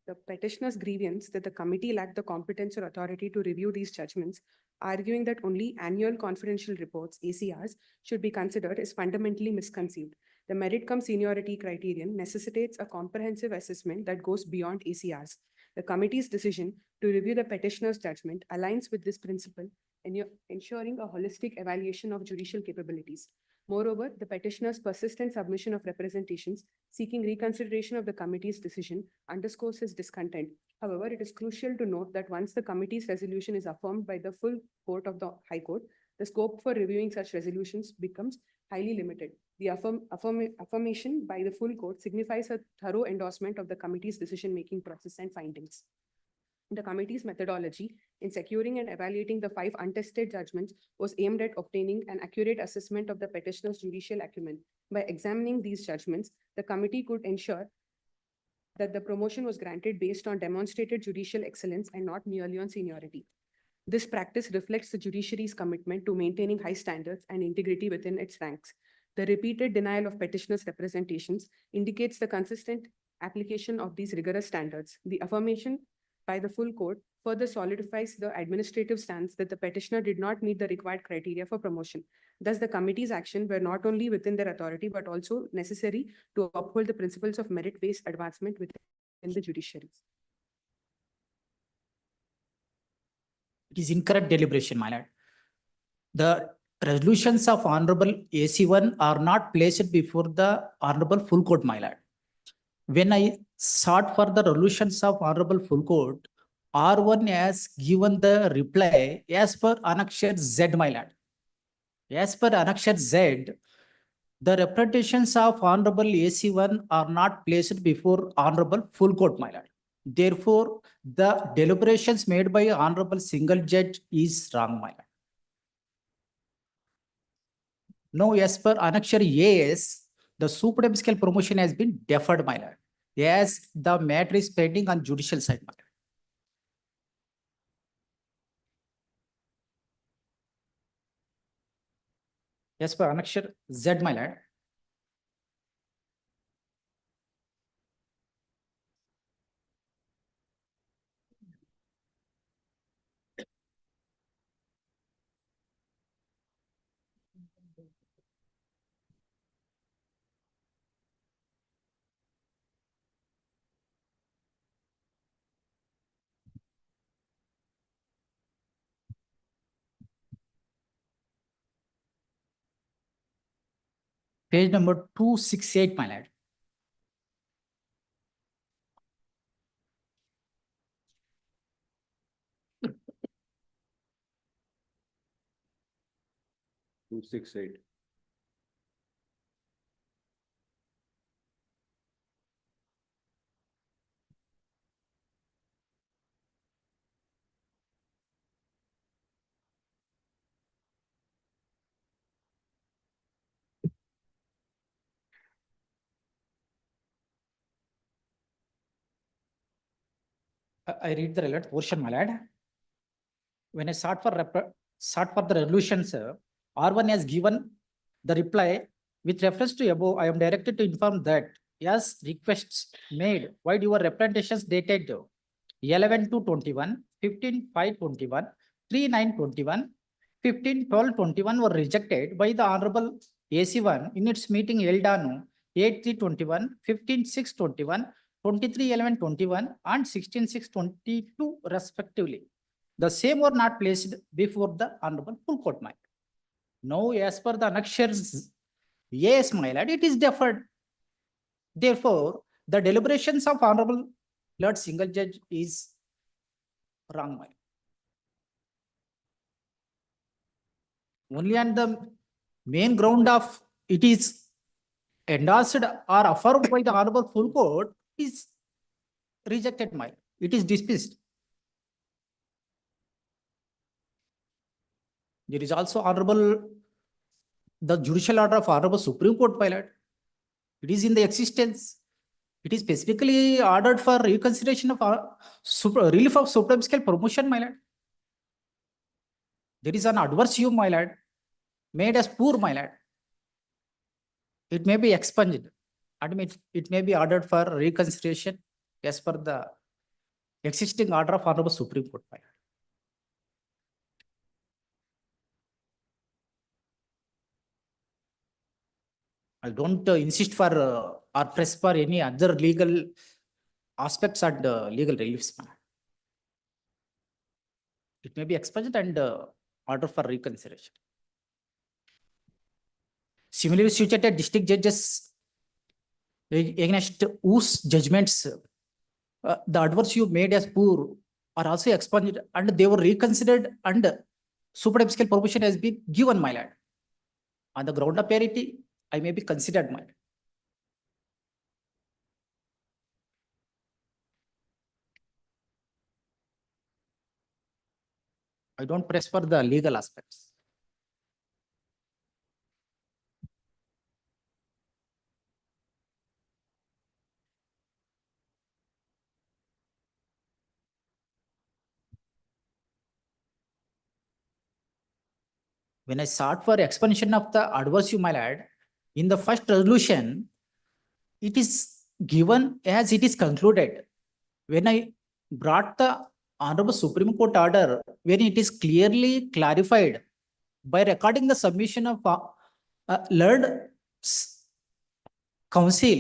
The petitioner's grievance that the committee lacked the competence or authority to review these judgments, arguing that only annual confidential reports, ACRs, should be considered is fundamentally misconceived. The merit cum seniority criterion necessitates a comprehensive assessment that goes beyond ACRs. The committee's decision to review the petitioner's judgment aligns with this principle, ensuring a holistic evaluation of judicial capabilities. Moreover, the petitioner's persistent submission of representations seeking reconsideration of the committee's decision underscores his discontent. However, it is crucial to note that once the committee's resolution is affirmed by the full court of the High Court, the scope for reviewing such resolutions becomes highly limited. The affirmation by the full court signifies a thorough endorsement of the committee's decision-making process and findings. The committee's methodology in securing and evaluating the 5 untested judgments was aimed at obtaining an accurate assessment of the petitioner's judicial acumen. By examining these judgments, the committee could ensure that the promotion was granted based on demonstrated judicial excellence and not merely on seniority. This practice reflects the judiciary's commitment to maintaining high standards and integrity within its ranks. The repeated denial of petitioners' representations indicates the consistent application of these rigorous standards. The affirmation by the full court further solidifies the administrative stance that the petitioner did not meet the required criteria for promotion. Thus, the committee's action were not only within their authority, but also necessary to uphold the principles of merit-based advancement within the judiciary. It is incorrect deliberation, my lord. The resolutions of Honorable AC1 are not placed before the Honorable Full Court, my lord. When I sought for the resolutions of Honorable Full Court, R1 has given the reply as per Annexure Z, my lord. As per Annexure Z, the representations of Honorable AC1 are not placed before Honorable Full Court, my lord. Therefore, the deliberations made by Honorable Single Judge is wrong, my lord. Now, as per Annexure AS, the supreme scale promotion has been deferred, my lord, as the matter is pending on judicial side, my lord. As per Annexure Z, my lord, page number 268, my lord. Two, 6, 8. I read the relevant portion, my lord. When I sought for the resolutions, R1 has given the reply with reference to above. I am directed to inform that yes, requests made wide your representations dated 11/2/21, 15/5/21, 3/9/21, 15/12/21 were rejected by the Honorable AC1 in its meeting held on 8/3/21, 15/6/21, 23/11/21 and 16/6/22 respectively. The same were not placed before the Honorable Full Court, my lord. Now, as per the annexures, yes, my lord, it is deferred. Therefore, the deliberations of Honorable Lord Single Judge is wrong, my lord. Only on the main ground of it is endorsed or affirmed by the Honorable Full Court is rejected, my lord. It is dismissed. There is also the judicial order of Honorable Supreme Court, my lord. It is in the existence. It is specifically ordered for reconsideration of relief of supreme scale promotion, my lord. There is an adverse view, my lord, made as poor, my lord. It may be expunged. It may be ordered for reconsideration as per the existing order of Honorable Supreme Court, my lord. I don't insist for or press for any other legal aspects and legal reliefs. It may be expunged and order for reconsideration. Similarly situated district judges against whose judgments the adverse view made as poor are also expunged and they were reconsidered and supreme scale promotion has been given, my lord. On the ground of parity, I may be considered, my lord. I don't press for the legal aspects. when I sought for expansion of the adverse, my lord, in the first resolution, it is given as it is concluded. When I brought the Honorable Supreme Court order, when it is clearly clarified by recording the submission of learned counsel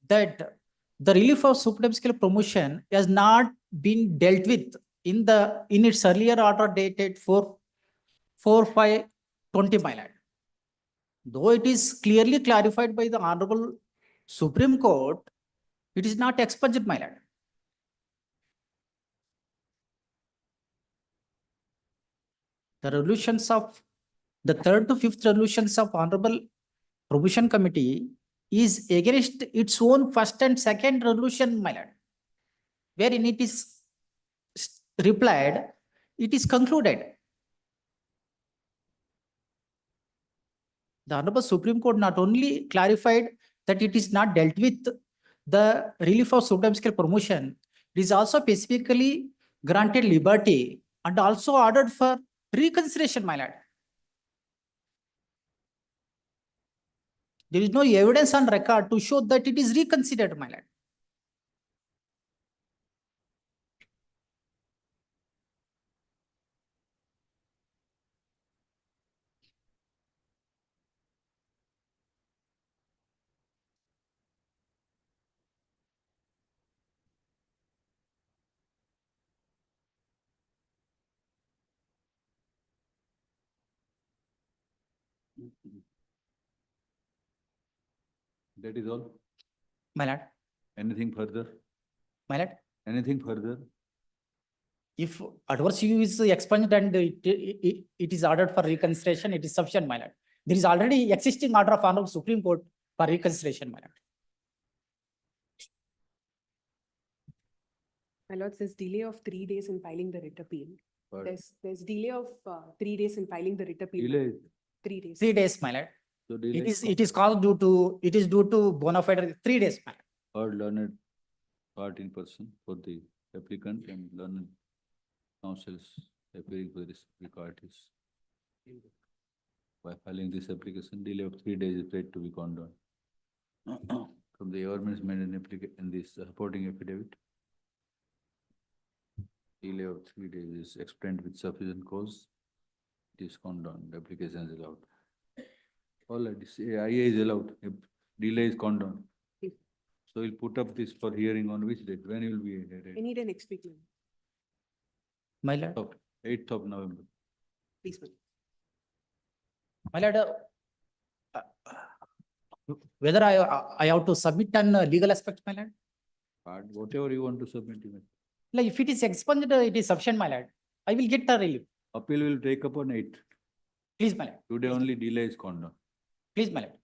that the relief of supreme scale promotion has not been dealt with in its earlier order dated 4/5/20, my lord. Though it is clearly clarified by the Honorable Supreme Court, it is not expunged, my lord. The resolutions of the 3rd to 5th resolutions of Honorable Promotion Committee is against its own 1st and 2nd resolution, my lord, wherein it is replied, it is concluded. The Honorable Supreme Court not only clarified that it is not dealt with the relief of supreme scale promotion, it is also specifically granted liberty and also ordered for reconsideration, my lord. There is no evidence on record to show that it is reconsidered, my lord. That is all. My lord. Anything further? My lord. Anything further? If adverse use is expunged and it is ordered for reconsideration, it is sufficient, my lord. There is already existing order of Honorable Supreme Court for reconsideration, my lord. My lord, says delay of 3 days in filing the writ appeal. What? There's delay of 3 days in filing the writ appeal. Delay. 3 days. 3 days, my lord. So delay. It is called due to bona fide 3 days, my lord. Or learned part in person for the applicant and learned counsels appearing for this parties. By filing this application, delay of 3 days is paid to be condoned. From the government's made an application in this supporting affidavit. Delay of 3 days is explained with sufficient cause. It is condoned. Application is allowed. All right, IA is allowed. If delay is condoned. So we'll put up this for hearing on which date? When will be hearing? Any day next week, ma'am. My lord. 8th of November. Please, ma'am. My lord, whether I have to submit an legal aspect, my lord? Whatever you want to submit. Like if it is expunged, it is sufficient, my lord. I will get the relief. Appeal will take up on 8th. Please, my lord. Today only delay is condoned. Please, my lord.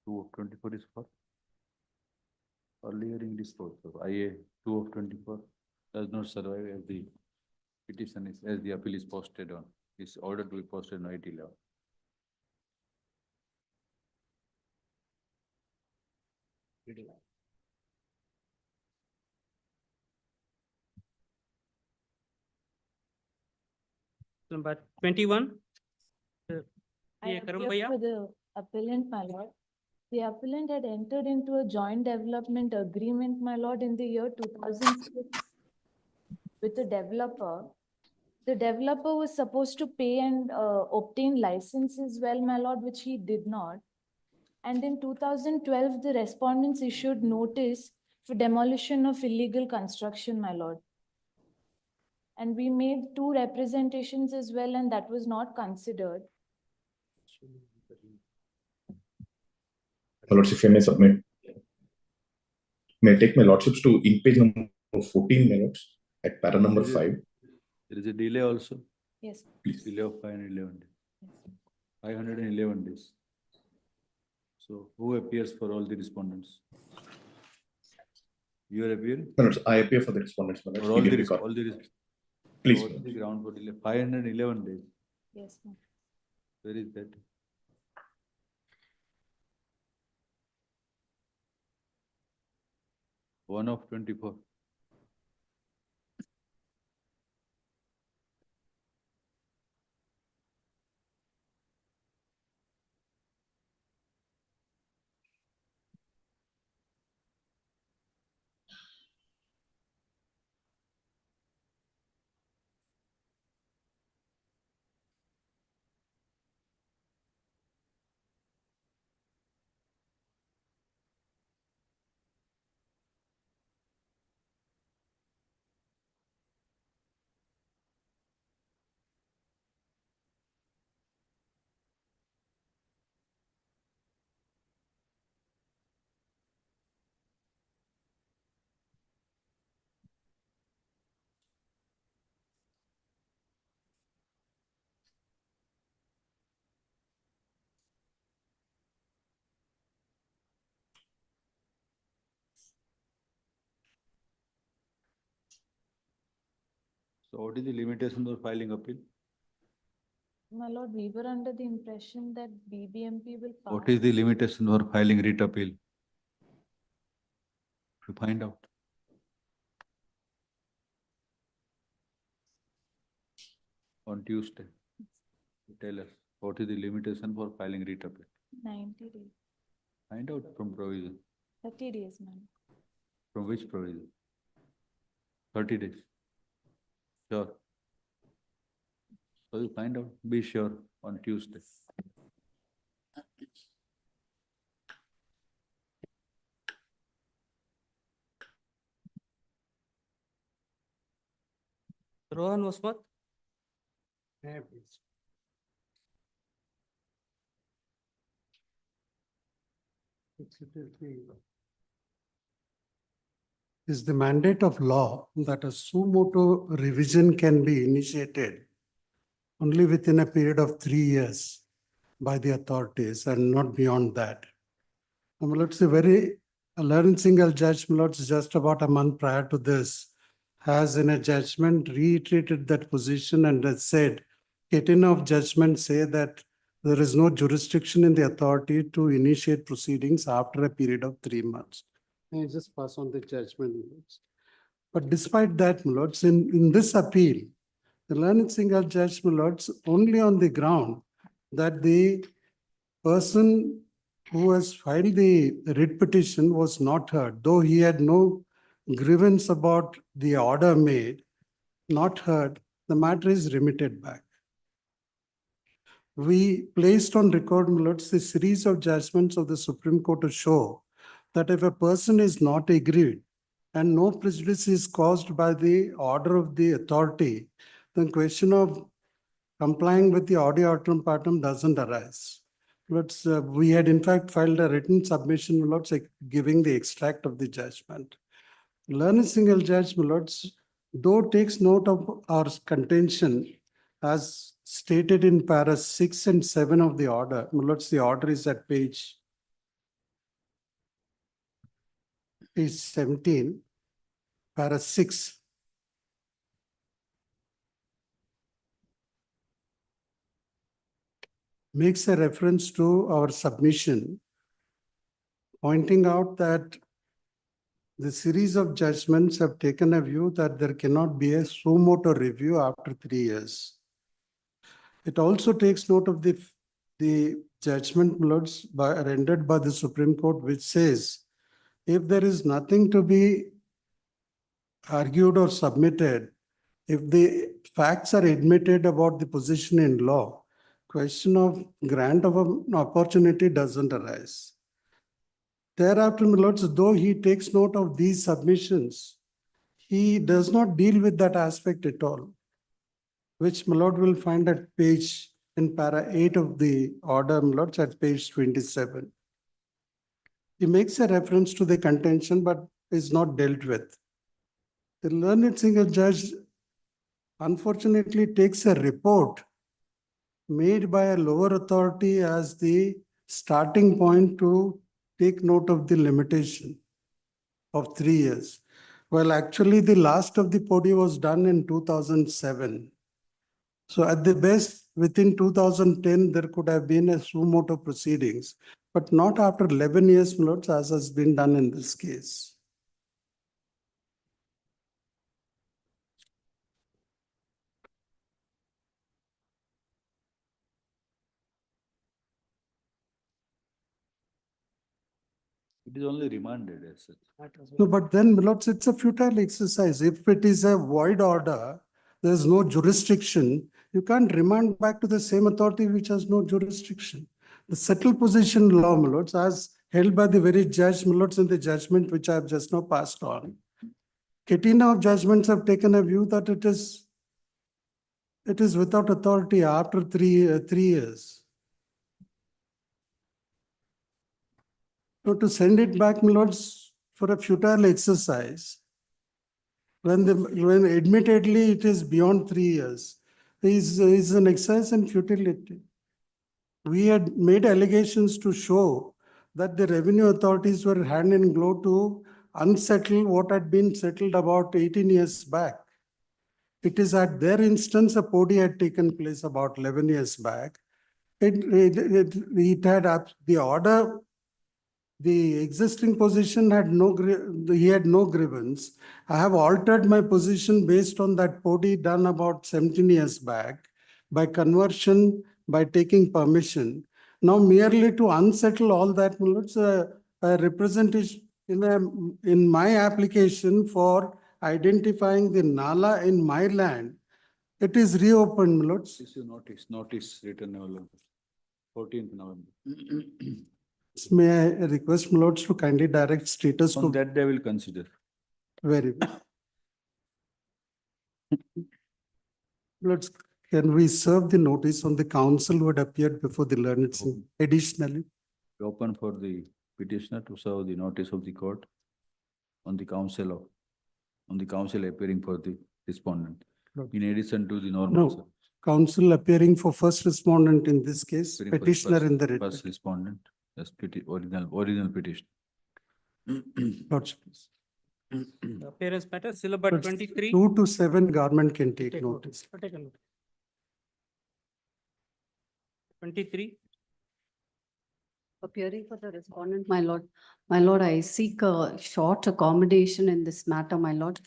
Two of 24 is for early hearing disposed of IA 2 of 24 does not survive as the petition is, as the appeal is posted on, is ordered to be posted on 8/11. Number 21. I Yeah, Karam appear Bhaiya. for the appellant, my lord. The appellant had entered into a joint development agreement, my lord, in the year 2006 with the developer. The developer was supposed to pay and obtain licenses well, my lord, which he did not. And in 2012, the respondents issued notice for demolition of illegal construction, my lord. And we made 2 representations as well, and that was not considered. My lords, if I may submit, may I take my lordships to in page number 14, my lords, at para number 5. There is a delay also. Yes. Please. Delay of 511 days. 511 days. So who appears for all the respondents? You are appearing? My lords, I appear for the respondents, my lords. For all Please the, record. Please. What is the ground for delay? 511 days. Yes, ma'am. Where is that? 1 of 24. So what is the limitation for filing appeal? My lord, we were under the impression that BBMP will pass. What is the limitation for filing writ appeal? To find out. On Tuesday. Tell us, what is the limitation for filing writ appeal? 90 days, Find out from provision. 30 days, ma'am. From which provision? 30 days. Sure. So you find out, be sure on Tuesday. Rohan Wasmat? Yeah, please. Is the mandate of law that a suo motu revision can be initiated only within a period of 3 years by the authorities and not beyond that. Let's say a learned single judge, just about a month prior to this, has in a judgment reiterated that position and has said, catenary of judgment say that there is no jurisdiction in the authority to initiate proceedings after a period of 3 months. And I just pass on the judgment. But despite that, in this appeal, the learned single judge, only on the ground that the person who has filed the writ petition was not heard, though he had no grievance about the order made, not heard, the matter is remitted back. We placed on record, the series of judgments of the Supreme Court to show that if a person is not aggrieved and no prejudice is caused by the order of the authority, the question of complying with the audio adjournment doesn't arise. We had in fact filed a written submission, giving the extract of the judgment. Learned single judge, though takes note of our contention as stated in para 6 and 7 of the order. The order is at page 17, para 6. Makes a reference to our submission, pointing out that the series of judgments have taken a view that there cannot be a suo motu review after 3 years. It also takes note of the judgment rendered by the Supreme Court, which says, if there is nothing to be argued or submitted, if the facts are admitted about the position in law, question of grant of an opportunity doesn't arise. Thereafter, though he takes note of these submissions, he does not deal with that aspect at all, which will find at page in para 8 of the order, at page 27. He makes a reference to the contention, but is not dealt with. The learned single judge, unfortunately, takes a report made by a lower authority as the starting point to take note of the limitation of 3 years. Well, actually, the last of the PODI was done in 2007. So at the best, within 2010, there could have been a suo motu proceedings, but not after 11 years, as has been done in this case. It is only remanded as such. No, but then, my lords, it's a futile exercise. If it is a void order, there's no jurisdiction, you can't remand back to the same authority which has no jurisdiction. The settled position law, my lords, as held by the very judge, my lords, in the judgment which I have just now passed on. Catena of judgments have taken a view that it is without authority after 3 years. So to send it back, my lords, for a futile exercise, when admittedly it is beyond 3 years, is an exercise in futility. We had made allegations to show that the revenue authorities were hand in glove to unsettle what had been settled about 18 years back. It is at their instance a PODI had taken place about 11 years back. It had the order. The existing position had he had no grievance. I have altered my position based on that PODI done about 17 years back by conversion, by taking permission. Now merely to unsettle all that, a representation in my application for identifying the Nala in my land, it is reopened, Milords. This is notice written November, 14th November. May I request Milords to kindly direct status On to that they will consider. very well. Milords, can we serve the notice on the counsel who had appeared before the learned assembly additionally? Open for the petitioner to serve the notice of the court on the counsel appearing for the respondent. No. In addition to the normal. No, counsel appearing for first respondent in this case, Appearing for the petitioner in the writ. First respondent, as original petition. Lords, please. Appearance matter, syllabus Lords, 23. 2 to 7 government can take notice. Take a note. 23. Appearing for the respondent, my lord. My lord, I seek a short accommodation in this matter, my lord.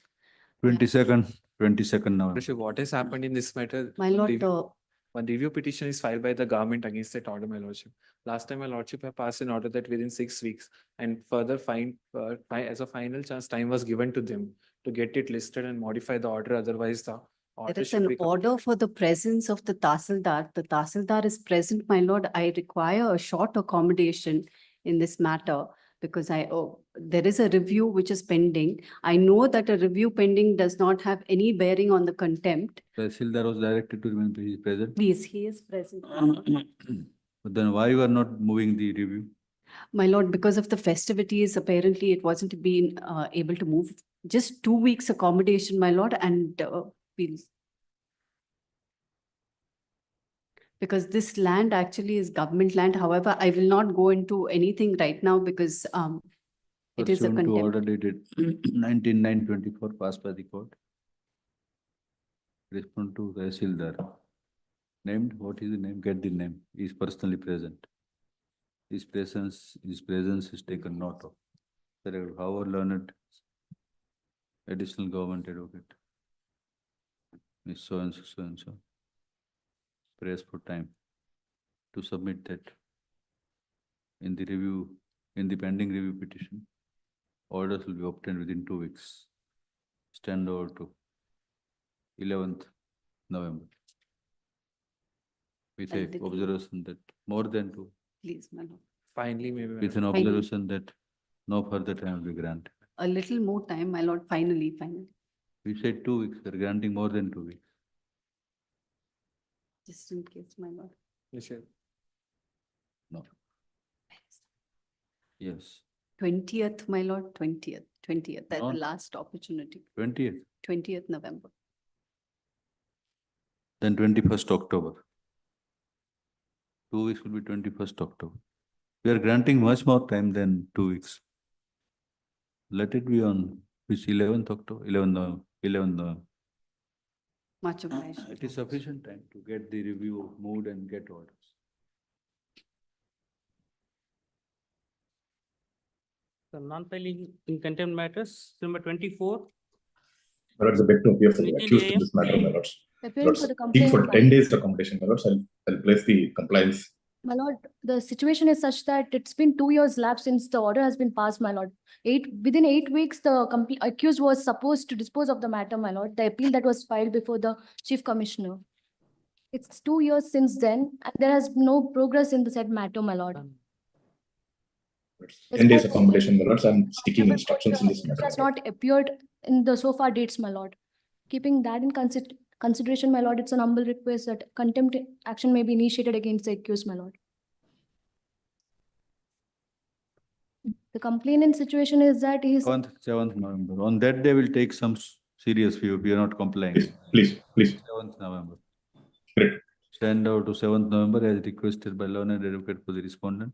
22nd November. Rishi, what has happened in this matter? My lord, One review petition is filed by the government against that order, my lordship. Last time, my lordship have passed an order that within 6 weeks and further as a final chance, time was given to them to get it listed and modify the order. Otherwise, the order there is should an be order for the presence of the Tahsildar. The Tahsildar is present, my lord. I require a short accommodation in this matter because there is a review which is pending. I know that a review pending does not have any bearing on the contempt. Tahsildar was directed to remain present. Please, he is present. But then why you are not moving the review? My lord, because of the festivities, apparently it wasn't been able to move. Just 2 weeks accommodation, my lord, and because this land actually is government land. However, I will not go into anything right now because it is a Pursuant to order contempt. dated 19/9/24 passed by the court. Respond to Tahsildar. Named, what is the name? Get the name. He is personally present. His presence is taken note of. However learned additional government advocate. Miss so and so. Prays for time to submit that in the pending review petition. Orders will be obtained within 2 weeks. Stand over to 11th November. With a observation that more than 2. Please, my lord. finally maybe. With an Finally. observation that no further time will be granted. A little more time, my lord, finally. We said 2 weeks, they're granting more than 2 weeks. Just in case, my lord. No. Yes. 20th, my lord, 20th, that's the On- last opportunity, 20th, 20th November. then 21st October. 2 weeks will be 21st October. We are granting much more time than 2 weeks. Let it be on which 11th October, 11th November. Much obliged. It is sufficient time to get the review moved and get orders. The non-filing in contempt matters, number 24. My lords, I beg to appear for the Nitin accused in AM. this matter, my lords. Appearing Lords, for the seek for complainant. 10 days accommodation, my lords. I'll place the compliance My lord, the situation is such that it's been 2 years lapsed since the order has been passed, my lord. Within 8 weeks, the accused was supposed to dispose of the matter, my lord. The appeal that was filed before the chief commissioner. It's 2 years since then, and there has been no progress in the said matter, my lord. 10 days accommodation, my lords. I'm seeking instructions in this It matter. has not appeared in the so far dates, my lord. Keeping that in consideration, my lord, it's an humble request that contempt action may be initiated against the accused, my lord. The complainant situation is that he is 7th November. On that day, we'll take some serious view if you are not complying. Please. 7th November. Great. Stand out to 7th November as requested by learned advocate for the respondent.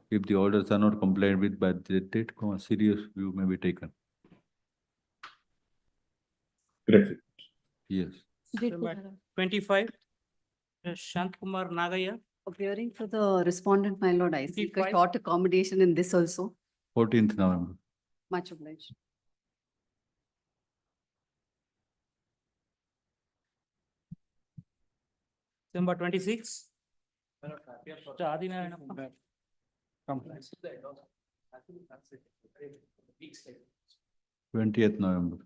If the orders are not complied with by that date, a serious view may be taken. Great. Yes. Number 25, Shant Kumar Nagaya. Appearing for the respondent, my lord, I seek a 25. short accommodation in this also. 14th November. Much obliged. December 26. Mr. Adinarayanappa. 20th November.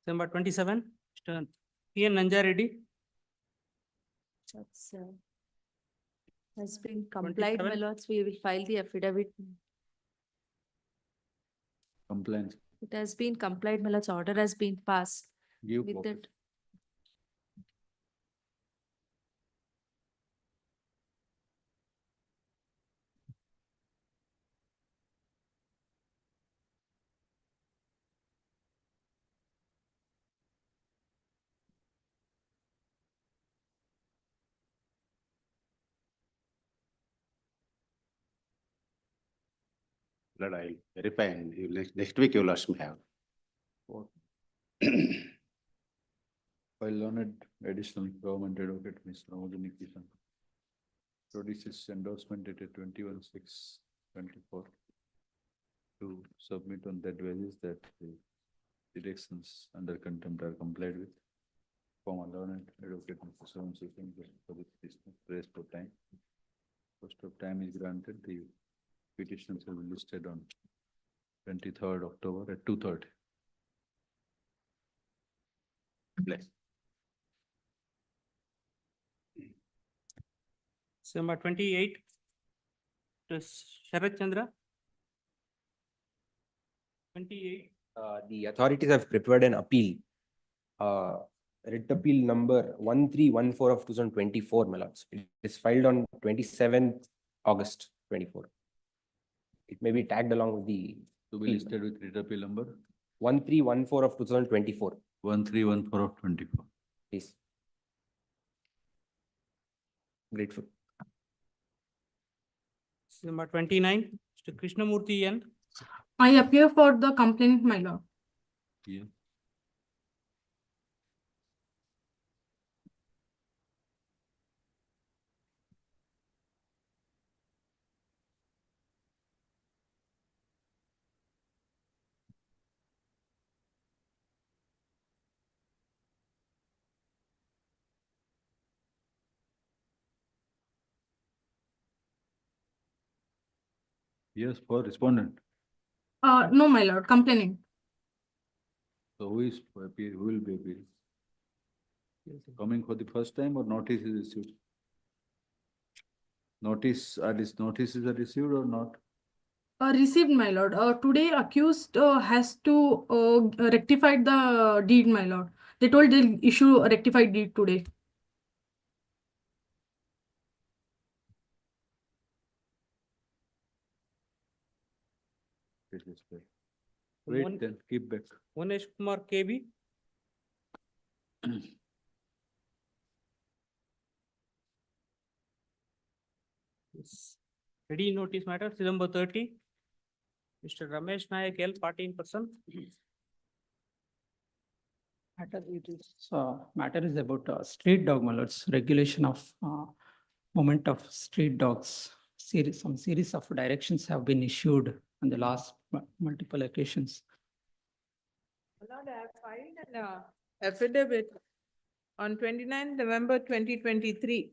December 27, Mr. P. N. Nanjareddy. That's, has been complied, my 27. lords. We will file the affidavit. Compliance. It has been complied, my lords. Order has been passed. Give With copy. that, Lord, I'll verify and next week you last may have. By learned additional government advocate, Ms. Ramodini Kishan. Produces endorsement dated 21/6/24 to submit on that basis that the directions under contempt are complied with. Former learned advocate, Mr. Savan Sukhin, for the petition, praise for time. First of time is granted, the petitions will be listed on 23rd October at 2:30. Bless. December 28, Mr. Sharat Chandra. 28. The authorities have prepared an appeal. Writ appeal number 1314 of 2024, my lords. It is filed on 27th August 24. It may be tagged along with the To be listed with writ appeal number 1314 of 2024. 1314 of 24. Please. Grateful. December 29, Mr. Krishnamurthy N. I appear for the complainant, my lord. Yeah. Yes, for respondent. No, my lord, complainant. So who is appeal, who will be appealing? Coming for the first time or notice is received? Notices are received or not? Received, my lord. Today accused has to rectify the deed, my lord. They told they'll issue a rectified deed today. Wait, then keep back. Munesh Kumar KB. Ready notice matter, number 30. Mr. Ramesh Nayak L, party in person. Matter is about street dog, my lords, regulation of movement of street dogs. Some series of directions have been issued on the last multiple occasions. Lord, I have filed an affidavit on 29th November 2023.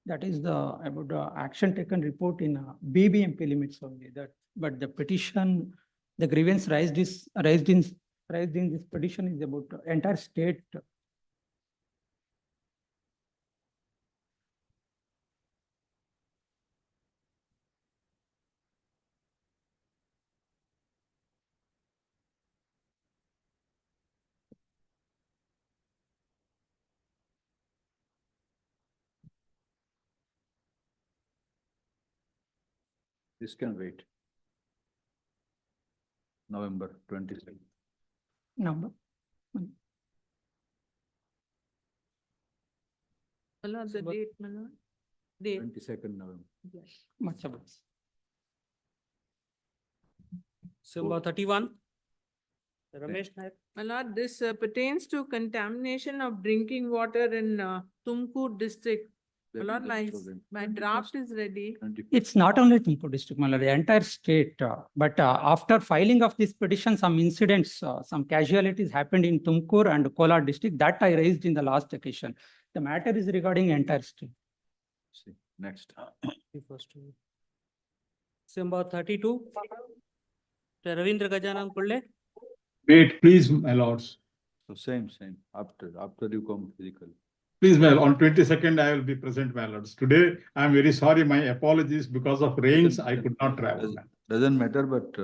That is the, about the action taken report in BBMP limits only that, but the petition, the grievance raised in this petition is about the entire state. This can wait. November 22nd. Number. My Lord, the date, my Lord. Date. 22nd November. Yes. Much about. December 31. Ramesh Nair. My Lord, this pertains to contamination of drinking water in Tumkur district. My Lord, my draft is ready. It's not only Tumkur district, my lord, the entire state. But after filing of this petition, some incidents, some casualties happened in Tumkur and Kolar district that I raised in the last occasion. The matter is regarding entire state. See, next. December 32. Ravindra Gajanan Kulle. Wait, please, my lords. So same, after you come physically. Please, my, on 22nd, I will be present, my lords. Today, I am very sorry. My apologies because of rains. I could not travel. Doesn't matter, but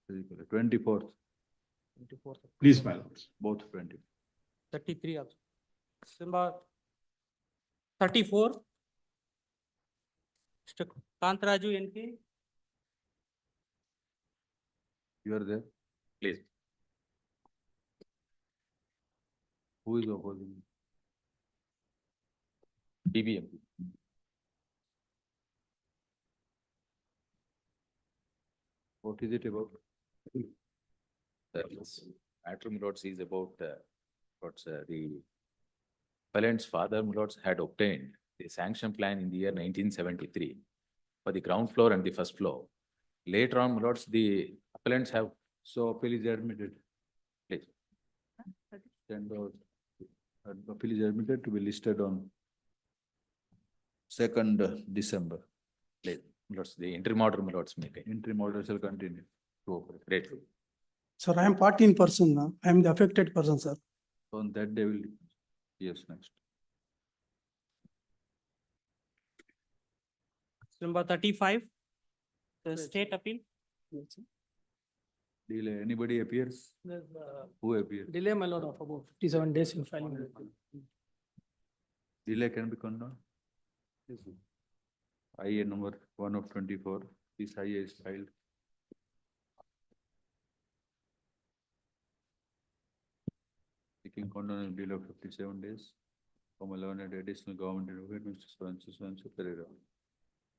physically, 24th. 24th. Please, my lords. Both 20. 33 also. December 34. Mr. Kantraju NK. You are there? Please. Who is opposing? BBMP. What is it about? Matter, my lords, is about the appellant's father, my lords, had obtained the sanction plan in the year 1973 for the ground floor and the first floor. Later on, my lords, the appellants have. So appeal is admitted. Please. Send out. Appeal is admitted to be listed on 2nd December. Please, my lords, the interim order, my lords, meeting. Interim order shall continue to operate. Great. Sir, I am party in person now. I am the affected person, sir. So on that day will, yes, next. December 35. The state appeal. Delay, anybody appears? Who appears? Delay, my lord, of about 57 days in filing. Delay can be condoned. IA number 1 of 24, this IA is filed. Seeking condoned delay of 57 days from 11 additional government advocate, Mr. Swansu Pereira.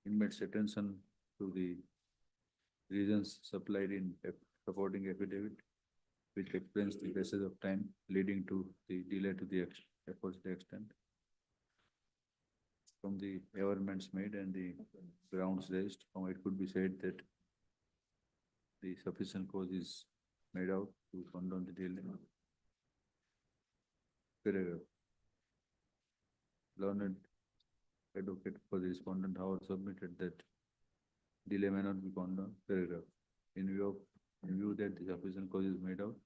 Inmates attention to the reasons supplied in supporting affidavit, which explains the passage of time leading to the delay to the aforesaid extent. From the averments made and the grounds raised, it could be said that the sufficient cause is made out to condone the delay. Pereira. Learned advocate for the respondent, however, submitted that delay may not be condoned. Paragraph. In view that the sufficient cause is made out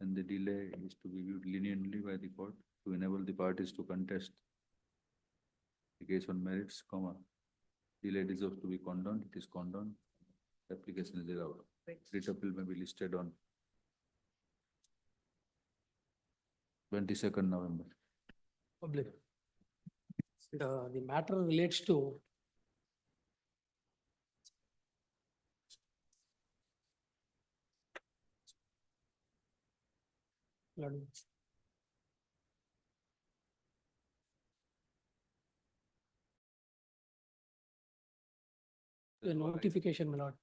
and the delay is to be viewed leniently by the court to enable the parties to contest the case on merits, delay deserves to be condoned, it is condoned, application is allowed. Writ appeal may be listed on 22nd November. Public. The matter relates to the notification, my lord.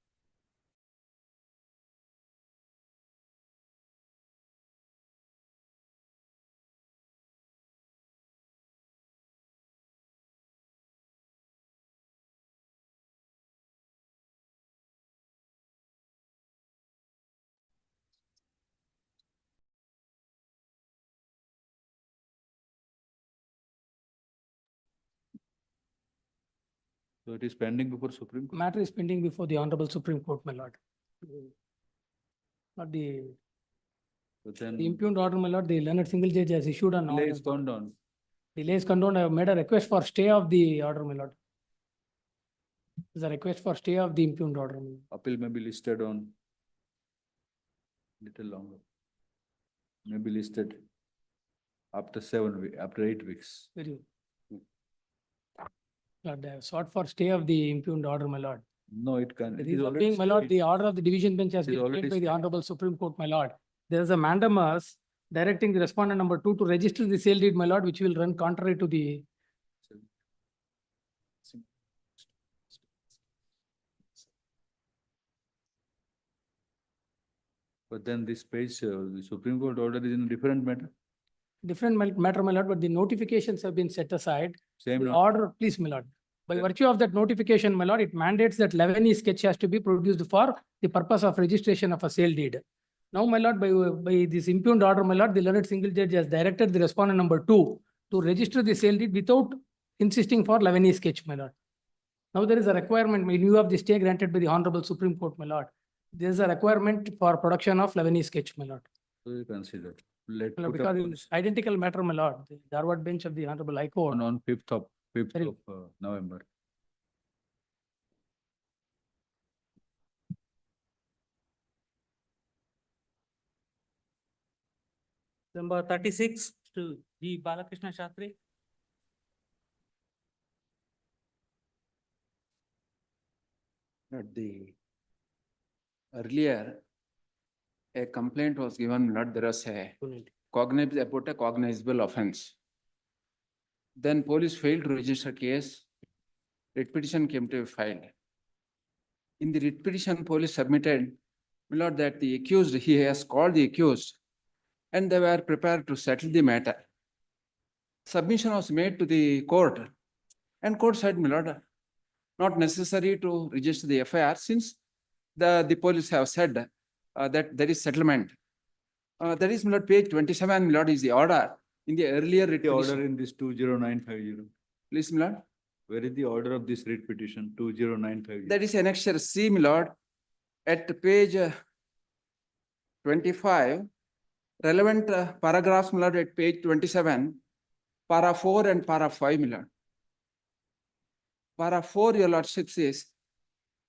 So it is pending before Supreme Court. Matter is pending before the Honorable Supreme Court, my lord. Not the But then impugned order, my lord, the learned single judge has issued an delay order. is gone down. Delay is condoned. I have made a request for stay of the order, my lord. There's a request for stay of the impugned order. my lord. Appeal may be listed on little longer. May be listed after 8 weeks. Very good. Lord, I have sought for stay of the impugned order, my lord. No, it can. The It is reason already being, my lord, stayed. the order of the division bench has It is been already made by the stayed. Honorable Supreme Court, my lord. There is a mandamus directing the respondent number 2 to register the sale deed, my lord, which will run contrary to the. But then this page, the Supreme Court order is in a different matter. Different matter, my lord, but the notifications have been set aside. Same The not. order, please, my lord. By Yeah. virtue of that notification, my lord, it mandates that Lebanese sketch has to be produced for the purpose of registration of a sale deed. Now, my lord, by this impugned order, my lord, the learned single judge has directed the respondent number 2 to register the sale deed without insisting for Lebanese sketch, my lord. Now there is a requirement in view of the stay granted by the Honorable Supreme Court, my lord. There is a requirement for production of Lebanese sketch, my lord. So you consider. Let My lord, put up because it's identical matter, my lord, the Dharwad bench of the Honorable High Court. on 5th Very- of November. Number 36 to G. Balakrishna Shastri. Not the earlier, a complaint was given, not there was a about a cognizable offense. Then police failed to register case. Writ petition came to be filed. In the writ petition, police submitted, my lord, that the accused, he has called the accused, and they were prepared to settle the matter. Submission was made to the court, and court said, my lord, not necessary to register the FIR since the police have said that there is settlement. That is, my lord, page 27, my lord, is the order in the earlier writ The order petition. in this 20950. Please, my lord. Where is the order of this writ petition 20950? That is annexure C, my lord, at page 25, relevant paragraphs, my lord, at page 27, para 4 and para 5, my lord. Para 4, your lordship says,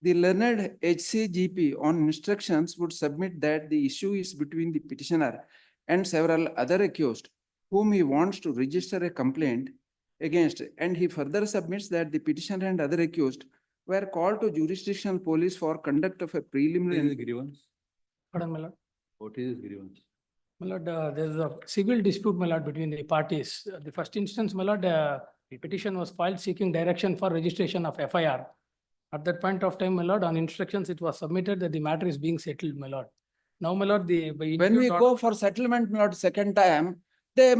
the learned HCGP on instructions would submit that the issue is between the petitioner and several other accused whom he wants to register a complaint against, and he further submits that the petitioner and other accused were called to jurisdictional police for conduct of a What is preliminary. the grievance? Pardon, my lord. What is this grievance? My lord, there is a civil dispute, my lord, between the parties. The first instance, my lord, the petition was filed seeking direction for registration of FIR. At that point of time, my lord, on instructions, it was submitted that the matter is being settled, my lord. Now, my lord, When we go for settlement, my lord, second time, they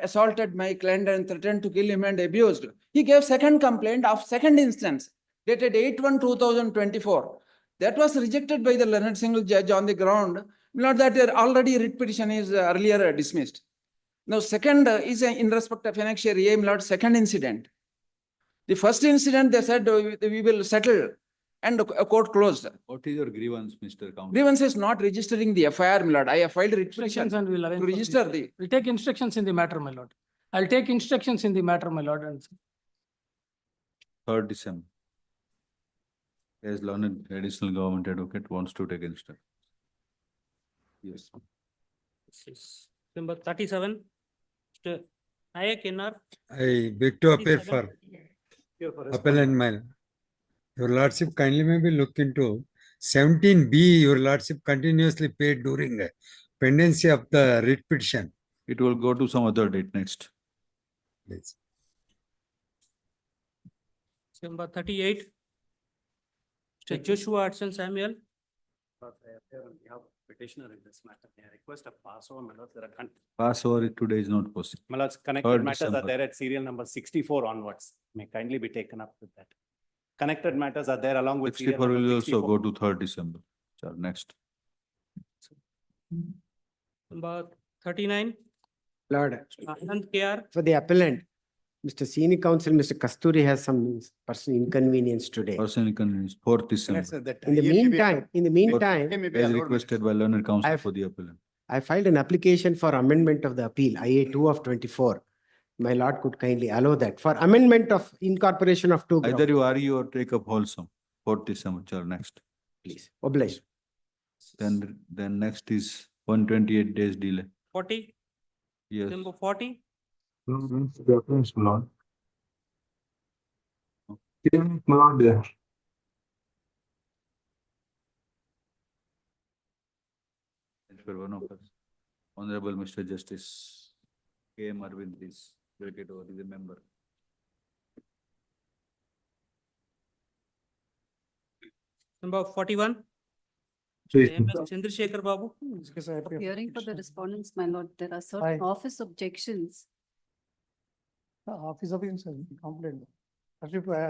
assaulted my client and threatened to kill him and abused. He gave second complaint of second instance, dated 8/1/2024. That was rejected by the learned single judge on the ground, my lord, that already writ petition is earlier dismissed. Now, second is in respect of annexure A, my lord, second incident. The first incident, they said, we will settle, and a court closed. What is your grievance, Mr. Counsel? Grievance is not registering the FIR, my lord. I have filed writ petition Instructions and we'll arrange to for register this. the. We'll take instructions in the matter, my lord. I'll take instructions in the matter, my lord. And 3rd December. As learned additional government advocate wants to take instruction. Yes. Number 37. Mr. Nayak NR. I beg to appear for appellant man. Your lordship kindly maybe look into 17B, your lordship continuously paid during pendency of the writ petition. It will go to some other date next. Please. Number 38. Mr. Joshua Hudson Samuel. Petitioner in this matter, may I request a pass over, my lord, there are Passover today is not possible. my lord's connected 3rd matters are December. there at serial number 64 onwards, may kindly be taken up with that. Connected matters are there along with serial 64 number will also 64. go to 3rd December. Sure, next. Number 39. Lord, Anand KR. for the appellant, Mr. Senior Counsel, Mr. Kasturi has some personal inconvenience today. Personal inconvenience, 4th December, In the meantime, as requested by learned counsel I've- for the appellant. I filed an application for amendment of the appeal, IA 2 of 24. My lord could kindly allow that for amendment of incorporation of two Either grounds. you argue or take up wholesome, 4th December, sir, next. Please, oblige. Then next is 128 days delay. 40, Yes. December 40, For one of us, Honorable Mr. Justice K.M. Arvind, please, take it over, he's a member. December 41. MS Chandrasekhar Babu. Hearing for the respondents, my lord, there are Aye. certain office objections. Office of complaint.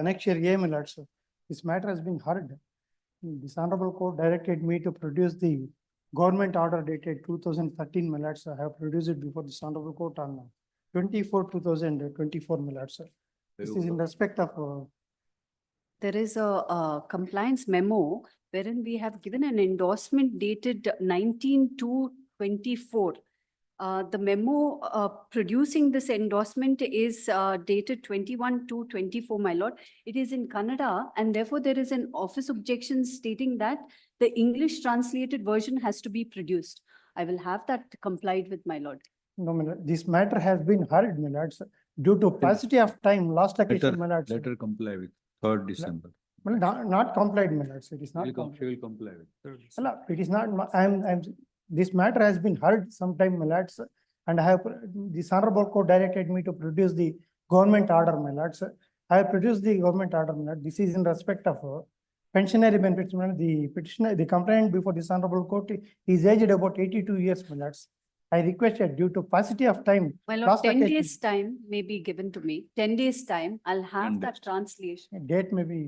Next year, my lord, sir. This matter has been heard. This honorable court directed me to produce the government order dated 2013, my lord, sir. I have produced it before this honorable court on 24/2024, my lord, sir. This is in respect of There is a compliance memo wherein we have given an endorsement dated 19/2/24. The memo producing this endorsement is dated 21/2/24, my lord. It is in Kannada, and therefore there is an office objection stating that the English translated version has to be produced. I will have that complied with, my lord. no, my lord, this matter has been heard, my lord, sir. Due to paucity of time, last occasion, my lord, sir. Let her comply with 3rd December. Well, not complied, my lord, sir. It is not. She complied. will comply with. No, it is not, this matter has been heard sometime, my lord, sir, and I have, this honorable court directed me to produce the government order, my lord, sir. I have produced the government order, my lord. This is in respect of pensionary benefits, my lord. The petitioner, the complainant before this honorable court is aged about 82 years, my lord. I requested due to paucity of time. My lord, last 10 occasion- days' time may be given to me. 10 days' time, I'll 10 have that days. translation. Date may be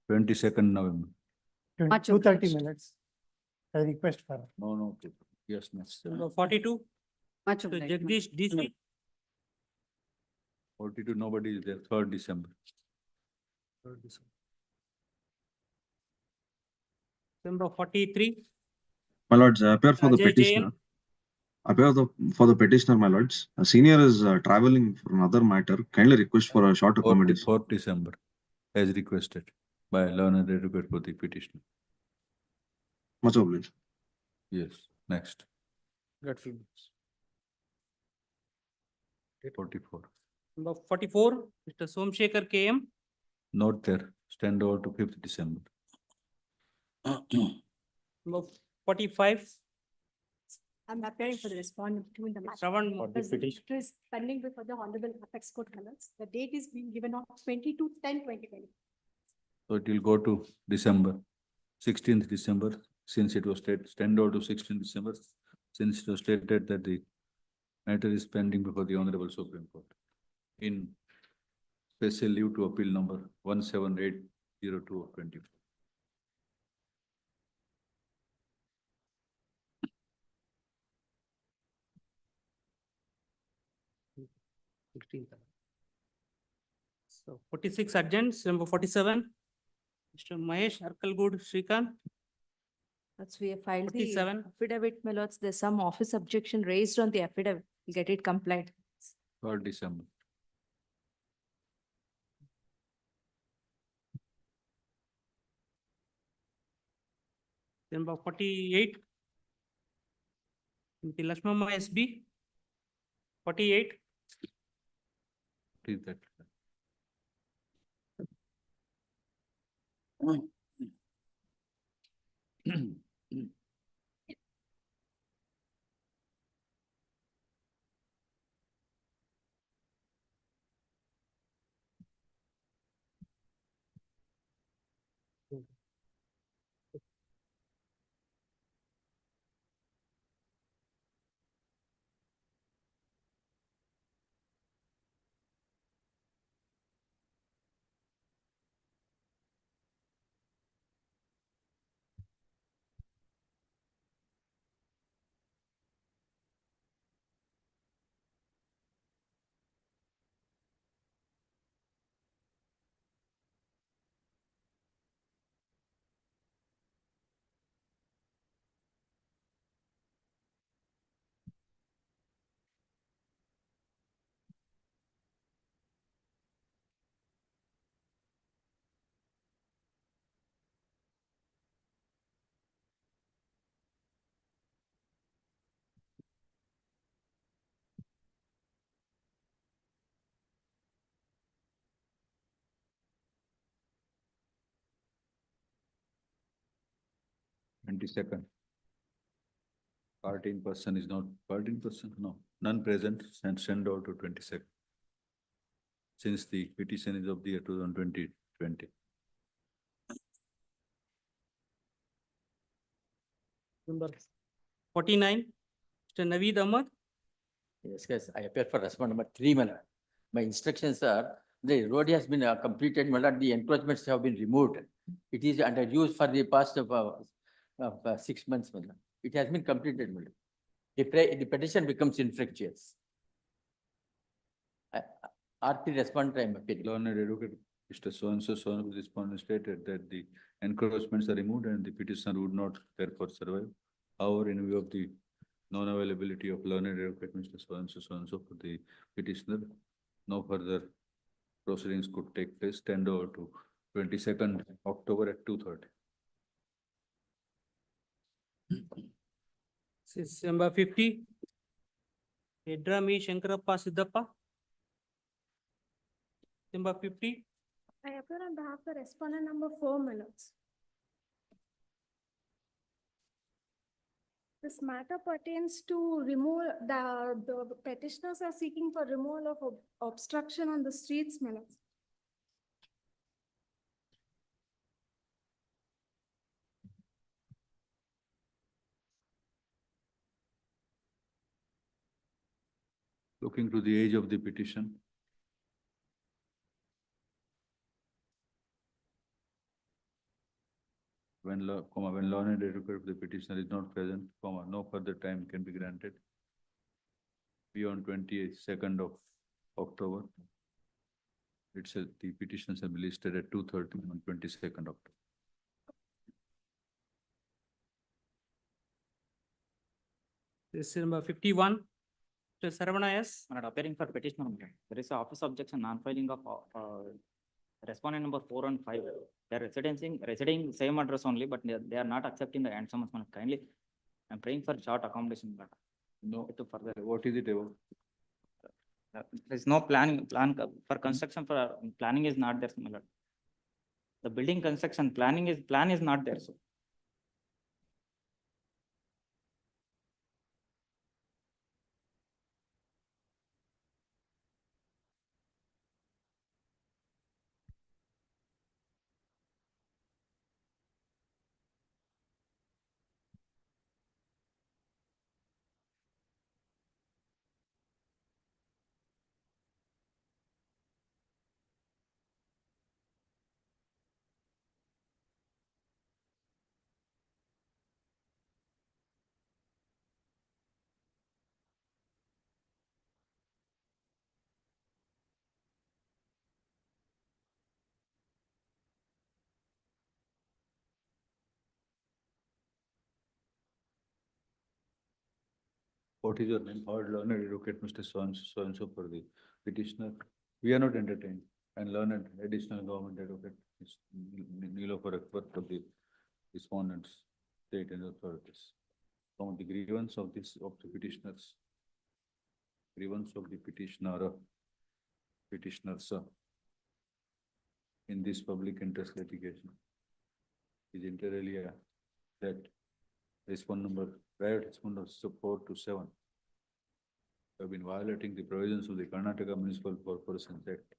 22nd November. Much 2:30 obliged. minutes. I request for. No, yes, next. December 42, Much to obliged. my lord. Jagdish DC. 42, nobody is there, 3rd December. December 43, My lords, I appear for the Ajay petitioner. JM. For the petitioner, my lords. A senior is traveling for another matter. Kindly request for a short accommodation. 4th December, as requested by learned advocate for the petitioner. Much obliged. Yes, next, Got few minutes. 44. Number 44, Mr. Somsekhar KM. Not there, stand over to 5th December. Number 45, I'm appearing for the respondent to in the matter. Shravan Because the matter is pending before the Honorable Apex Court members. The date is being given on 22/10/2020. So it will go to December, 16th December, since it was stated, stand over to 16th December, since it was stated that the matter is pending before the Honorable Supreme Court. In special leave to appeal number 17802 of 24. So 46 adjourned, number 47. Mr. Mahesh Arkalgud Srikanth. That's we have filed the 47. affidavit, my lords. There's some office objection raised on the affidavit. Get it complied. 3rd December. Number 48. The Lakshmama SB. 48. Read that. 22nd. Part in person is not, part in person, no, none present, and send out to 22nd. Since the petition is of the year 2020. Number 49, Mr. Naveed Ahmad. Yes, I appear for respondent number 3, my lord. My instructions are, the road has been completed, my lord, the encroachments have been removed. It is under use for the past 6 months, my lord. It has been completed, my lord. The petition becomes infructuous. RP respondent, I am appealing. Learned advocate, Mr. So-and-so respondent stated that the encroachments are removed and the petitioner would not therefore survive. However, in view of the non-availability of learned advocate, Mr. So-and-so for the petitioner, no further proceedings could take place. Tend over to 22nd October at 2:30. This is number 50. Edrami Shankarappa Siddhappa. Number 50. I appear on behalf of the respondent number 4, my lords. This matter pertains to remove, the petitioners are seeking for removal of obstruction on the streets, my lords. Looking to the age of the petition. When learned advocate of the petitioner is not present, no further time can be granted beyond 22nd of October. The petitions have been listed at 2:30 on 22nd October. This is number 51. Mr. Saravana S. When appearing for petitioner, there is a office objection non-filing of respondent number 4 and 5. They are residing same address only, but they are not accepting the end summons. Kindly, I'm praying for short accommodation. But no, to further. What is it about? There is no plan for construction for planning is not there, my lord. The building construction plan is not there. So What is your name? Howard learned advocate, Mr. So-and-so for the petitioner. We are not entertained. And learned additional government advocate is Nilofer Akbar for the respondents, state and authorities. From the grievance of the petitioners, grievance of the petitioners in this public interest litigation is inter-alia that private respondents 4 to 7 have been violating the provisions of the Karnataka Municipal Corporation Act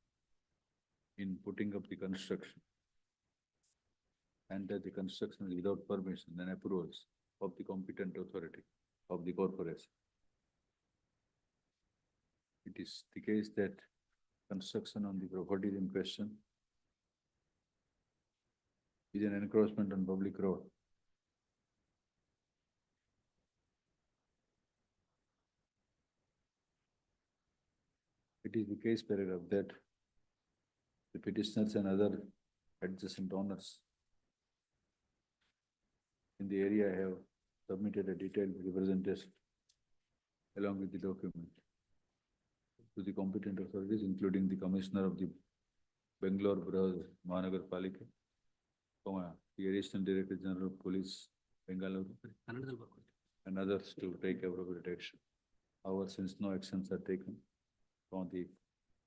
in putting up the construction, and that the construction is without permission and approvals of the competent authority of the corporation. It is the case that construction on the property in question is an encroachment on public road. It is the case paragraph that the petitioners and other adjacent owners in the area have submitted a detailed representation along with the document to the competent authorities, including the Commissioner of the Bangalore Mahanagar Palika, the Additional Director General of Police, Bangalore, and others to take appropriate action. However, since no actions are taken, on the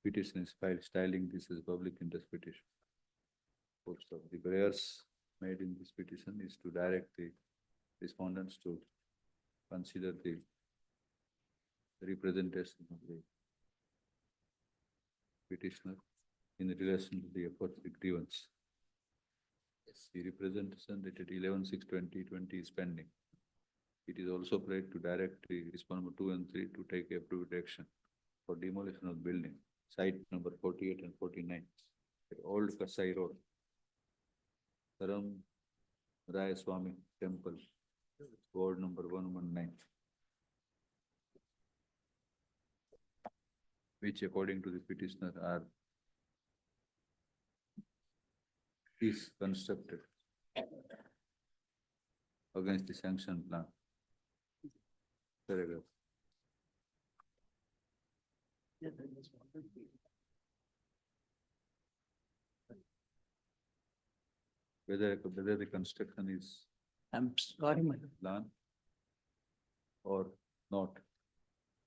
petition is styling this as public interest petition. Most of the prayers made in this petition is to direct the respondents to consider the representation of the petitioner in relation to the aforesaid grievance. The representation dated 11/6/2020 is pending. It is also prayed to direct the respondent 2 and 3 to take approved action for demolition of building, site number 48 and 49 at Old Kasai Road, Ram Raya Swami Temple, ward number 119, which according to the petitioner is constructed against the sanction plan. Paragraph. Whether the construction is I'm sorry, my plan or not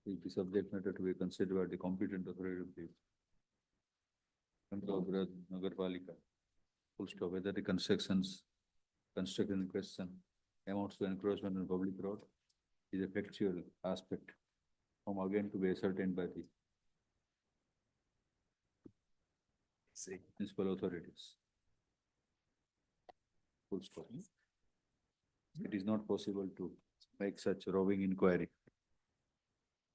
is the subject matter to be considered by the competent authority of the Nagarpalika. Full stop. Whether the construction in question amounts to encroachment on public road is a factual aspect from again to be ascertained by the municipal authorities. Full stop. It is not possible to make such roving inquiry.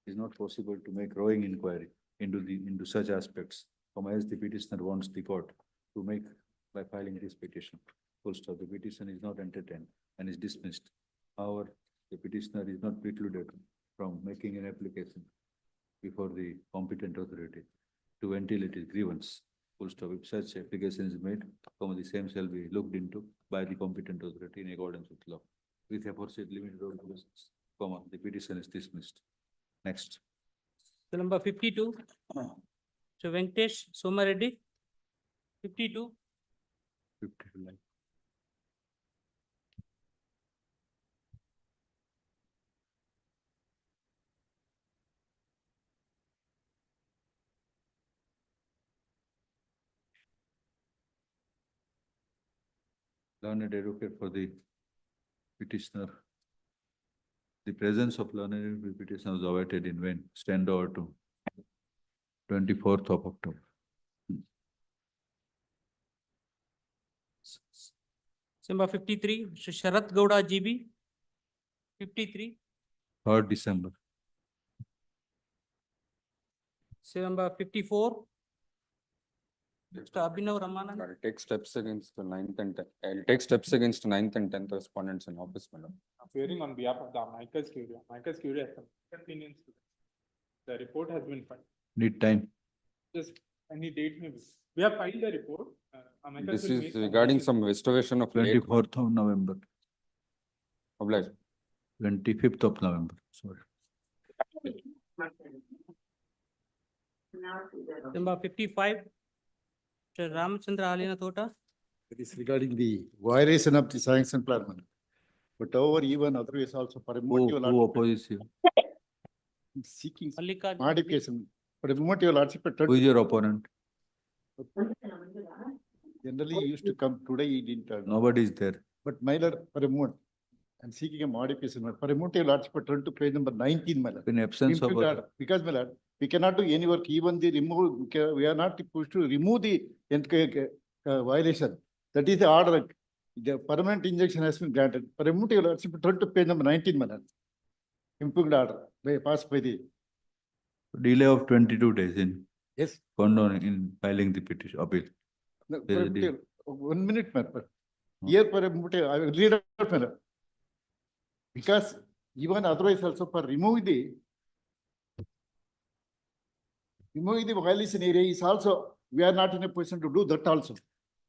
It is not possible to make roving inquiry into such aspects from as the petitioner wants the court to make by filing this petition. Full stop. The petition is not entertained and is dismissed. However, the petitioner is not precluded from making an application before the competent authority to ventilate his grievance. Full stop. If such application is made, the same shall be looked into by the competent authority in accordance with law. With aforesaid limited regulations, the petition is dismissed. Next. Number 52. So Venkatesh Somareddy, 52. 52. Learned advocate for the petitioner. The presence of learned petitioner was awaited in vain. Stand over to 24th of October. Number 53, Mr. Sharat Gowda GB, 53. 3rd December. Number 54. Mr. Abhinav Ramanand. I'll take steps against the 9th and 10th. I'll take steps against the 9th and 10th respondents in office, madam. Appearing on behalf of the Amicus Curiae. Amicus Curiae has some opinions. The report has been filed. Need time. Just any date maybe. We have filed the report. Amicus This will is make some regarding changes. some restoration of late. 24th of November. Obliged. 25th of November. Sorry. Number 55. Mr. Ramachandra Alina Tota. It is regarding the violation of the sanction plan. But however, even otherwise also for a motive. Who opposes you? Seeking Mallikarjun. modification. For a motive lordship. Who is your opponent? Generally used to come today, he didn't. Nobody is there. But Myler for a mood. And seeking a modification. For a motive lordship, turn to page number 19, Myler. In absence of. Because my lord, we cannot do any work, even the remove, we are not supposed to remove the violation. That is the order. The permanent injunction has been granted. For removal, let's turn to page number 19, my lord. Impugned order, passed by the. Delay of 22 days in. Yes. Condone in filing the petition appeal. No, There is a delay. 1 minute, my lord. Here for a motive, I will read out, my lord. Because even otherwise also for remove the violation area is also, we are not in a position to do that also.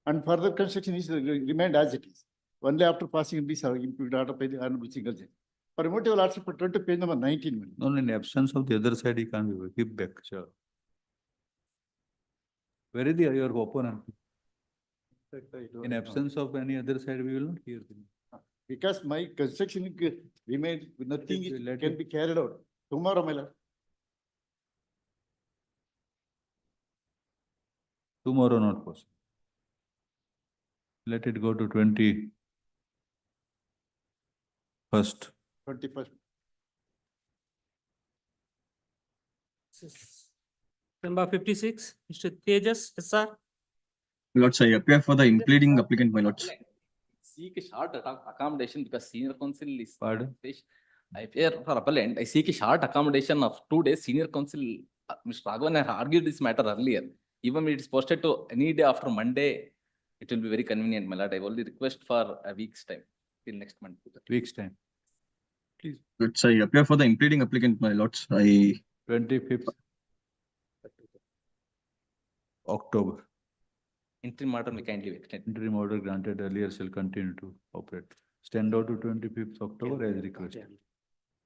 And further construction is remained as it is. Only after passing this impugned order by the honorable single judge. For motive lordship, turn to page number 19. No, in absence of the other side, he can't be, keep back, sure. Where is your opponent? In absence of any other side, we will not hear them. Because my construction remains, nothing Okay, is, let can it- be carried out. Tomorrow, my lord. Tomorrow not possible. Let it go to 20. First. 21st. Number 56, Mr. Tejas, SR. My lords, I appear for the impleading applicant, my lords. Seek a short accommodation because senior counsel is. Pardon? I appear for appellant. I seek a short accommodation of 2 days. Senior counsel, Mr. Raghavan had argued this matter earlier. Even if it is posted to any day after Monday, it will be very convenient, my lord. I only request for a week's time till next month. Week's time. My lords, I appear for the impleading applicant, my lords. I 25th October. Interim order we kindly extend. Interim order granted earlier shall continue to operate. Stand out to 25th October as requested.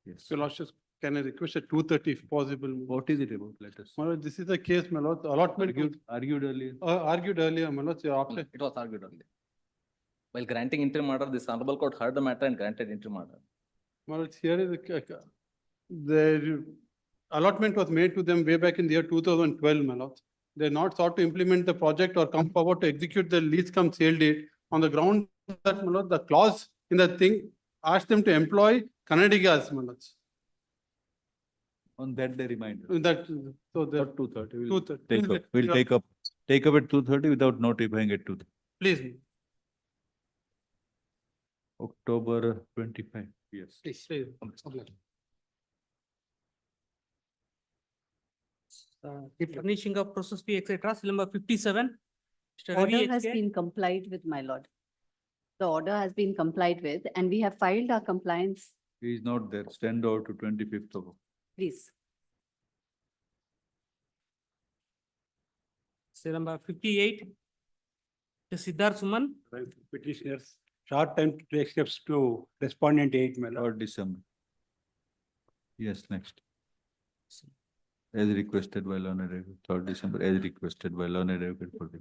Yes. Your Lordship, can I request at 2:30 if possible? What is it about? Let us. My lord, this is the case, my lord, the allotment Argued earlier. argued earlier, my lord, your option. It was argued earlier. While granting interim order, this honorable court heard the matter and granted interim order. My lord, here is the allotment was made to them way back in the year 2012, my lord. They're not sought to implement the project or come forward to execute the lease come sale date on the ground that, my lord, the clause in the thing asked them to employ Kannadigas, my lord. On that they remind. That, so the. Not 2:30. We'll 2:30. take up. We'll Yeah. take up at 2:30 without notifying at 2:30. Please. October 25. Yes. Please. The furnishing of process fee, etc. Number 57. Mr. Ravi Order has HK. been complied with, my lord. The order has been complied with and we have filed our compliance. He is not there. Stand out to 25th of. Please. Say number 58. The Siddharth Suman. Petitioners, short time to take steps to respondent 8, my lord. Or December. Yes, next. As requested by learned advocate, 3rd December, as requested by learned advocate for the.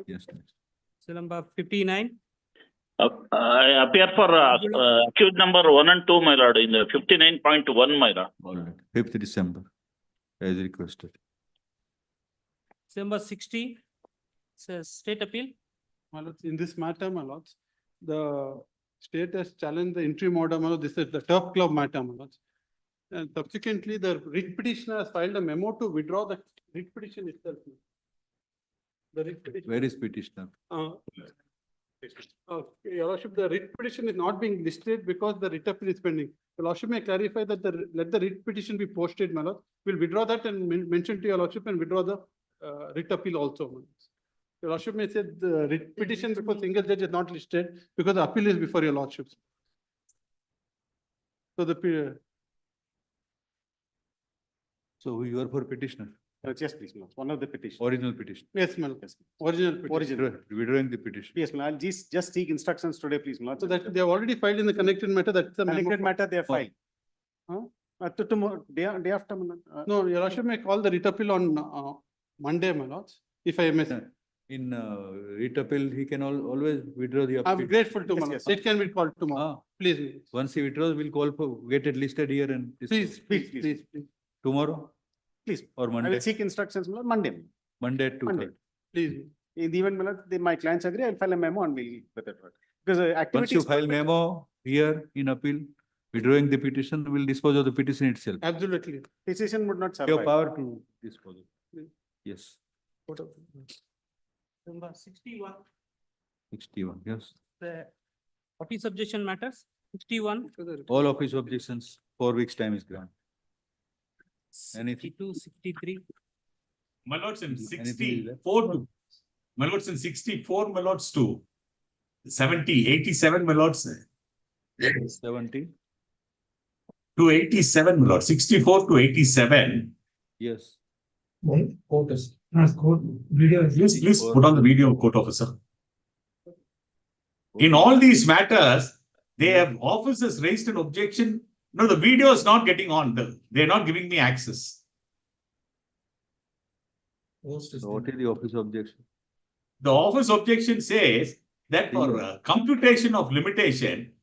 Yes, next. Say number 59. I appear for accused number 1 and 2, my lord, in the 59.1, my lord. All right. 5th December, as requested. Say number 60. Says state appeal. My lords, in this matter, my lords, the state has challenged the interim order, my lord. This is the turf club matter, my lords. And subsequently, the writ petitioner has filed a memo to withdraw the writ petition itself. The writ petition. Where is petitioner? Your Lordship, the writ petition is not being listed because the writ appeal is pending. Your Lordship may clarify that let the writ petition be posted, my lord. We'll withdraw that and mention to your Lordship and withdraw the writ appeal also. My lord. Your Lordship may say the writ petition before single judge is not listed because the appeal is before your Lordship. So the. So you are for petitioner? Yes, please, my lord. One of the petitions. Original petition. Yes, my lord. Original petition. Withdrawing the petition. Yes, my lord. Just seek instructions today, please, my lord. So that they have already filed in the connected matter, that's the. Connected matter they have filed. Tomorrow, day after, my lord. No, your Lordship may call the writ appeal on Monday, my lord, if I may. In writ appeal, he can always withdraw the. I'm grateful to my lord. It can be called tomorrow. Please. Once he withdraws, we'll call for, get it listed here and. Please. Tomorrow? Please. Or Monday? I will seek instructions, my lord, Monday. Monday at 2:30. Please. In the event, my lord, my clients agree, I'll file a memo and we'll. Because Once activity. you file memo here in appeal, withdrawing the petition, will dispose of the petition itself. Absolutely. Decision would not You survive. have power to dispose of. Yes. Number 61. 61, yes. The office objection matters. 61. All office objections, 4 weeks time is granted. Anything? 62, 63. My lords, in Anything is 64, my lords, in 64, my lords, to 70, 87, my lords. 70? To 87, my lord, 64 to 87. Yes. Please put on the video, court officer. In all these matters, they have officers raised an objection. No, the video is not getting on. They're not giving me access. So what is the office objection? The office objection says that for computation of limitation,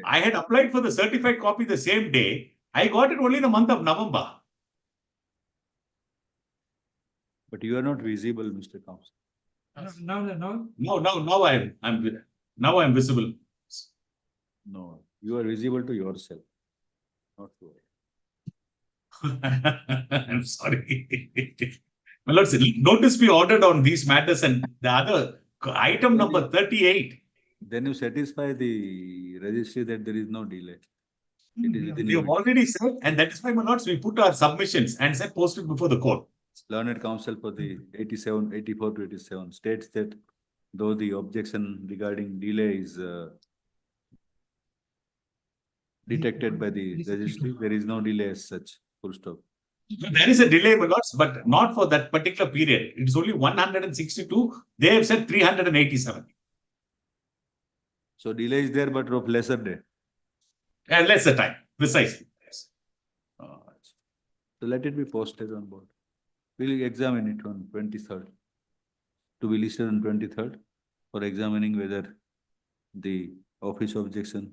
I had applied for the certified copy the same day. I got it only in the month of November. But you are not visible, Mr. Counsel. Now I'm visible. No, You are visible to yourself, not to us. I'm sorry. My lords, notice be ordered on these matters and the other item number 38. Then you satisfy the registry that there is no delay. It is within We have limit. already said, and that is why, my lords, we put our submissions and said posted before the court. Learned counsel for the 87, 84 to 87 states that though the objection regarding delay is detected by the registry, there is no delay as such, full stop. There is a delay, my lords, but not for that particular period. It is only 162. They have said 387. So delay is there, but of lesser day. And lesser time, precisely. Yes. So let it be posted on board. We'll examine it on 23rd. To be listed on 23rd for examining whether the office objection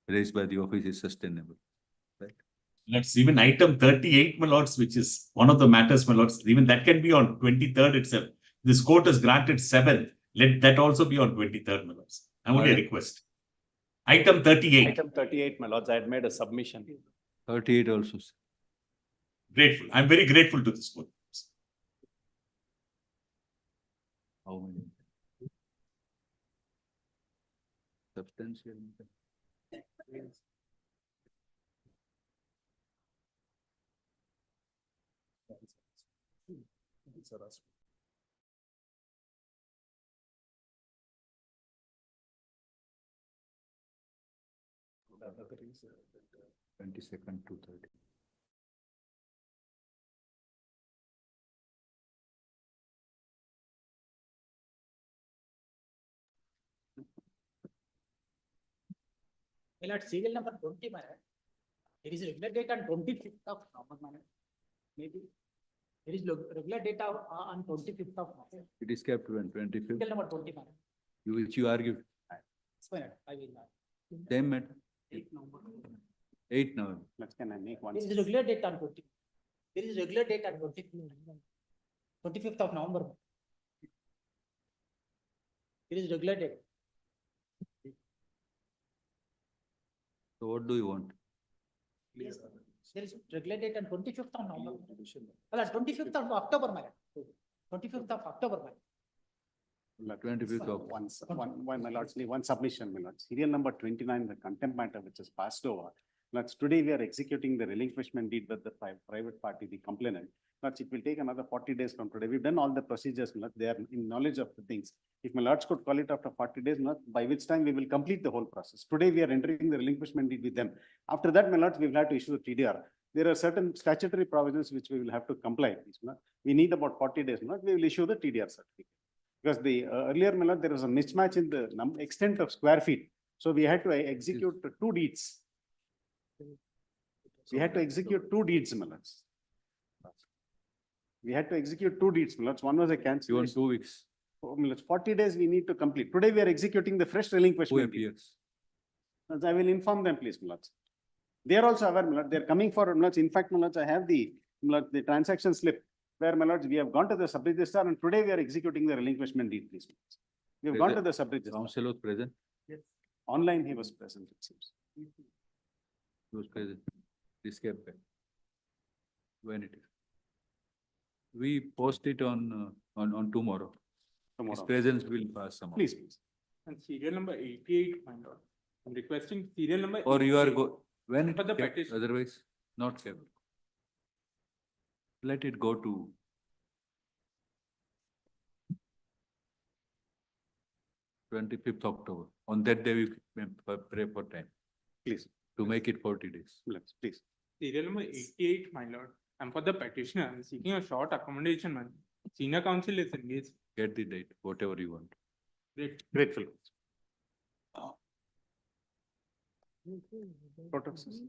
raised by the office is sustainable. Right? Let's even item 38, my lords, which is one of the matters, my lords. Even that can be on 23rd itself. This court has granted 7th. Let that also be on 23rd, my lords. I only a request. Item 38. Item 38, my lords, I had made a submission. 38 also. Grateful. I'm very grateful to this court. How many? Substantial. There is 22nd to 30. Well, at serial number 20, there is a regular date on 25th of November, maybe. There is regular data on 25th of November. It is kept when 25th. Serial number 20, Which you argued. It's fine, I will not. Same matter. 8 November. 8 November. Can I make one? There is a regular date on 20. There is a regular date on 25th of November. There is a regular date. So what do you want? Yes, there is regular date on 25th of November. Well, 25th of October, madam. 25th of October, madam. 25th of One, my lords, one submission, my lords. Serial number 29, the contempt matter which is passed over. Lords, today we are executing the relinquishment deed with the private party, the complainant. Lords, it will take another 40 days from today. We've done all the procedures, my lords. They are in knowledge of the things. If my lords could call it after 40 days, my lords, by which time we will complete the whole process. Today we are entering the relinquishment deed with them. After that, my lords, we will have to issue the TDR. There are certain statutory provisions which we will have to comply with. We need about 40 days, my lords. We will issue the TDR certificate. Because the earlier, my lord, there was a mismatch in the extent of square feet. So we had to execute 2 deeds. We had to execute 2 deeds, my lords. We had to execute 2 deeds, my lords. One was a cancellation. You want 2 weeks? 40 days we need to complete. Today we are executing the fresh relinquishment. Who appears? I will inform them, please, my lords. They are also aware, my lord. They are coming for, my lords. In fact, my lords, I have the transaction slip where, my lords, we have gone to the sub-registrar and today we are executing the relinquishment deed, please. We have gone to the sub-registrar. Counsel was present? Yes. Online he was present, it seems. He was present. This kept back. When it is. We post it on tomorrow. His presence will pass somehow. Please, please. And serial number 88, my lord. I'm requesting serial number. Or you are when For the it kept, petition. otherwise not kept. Let it go to 25th October. On that day, we pray for time. Please. To make it 40 days. Please. Serial number 88, my lord. And for the petitioner, I'm seeking a short accommodation, man. Senior counsel is engaged. Get the date, whatever you want. Great. Grateful. Protection.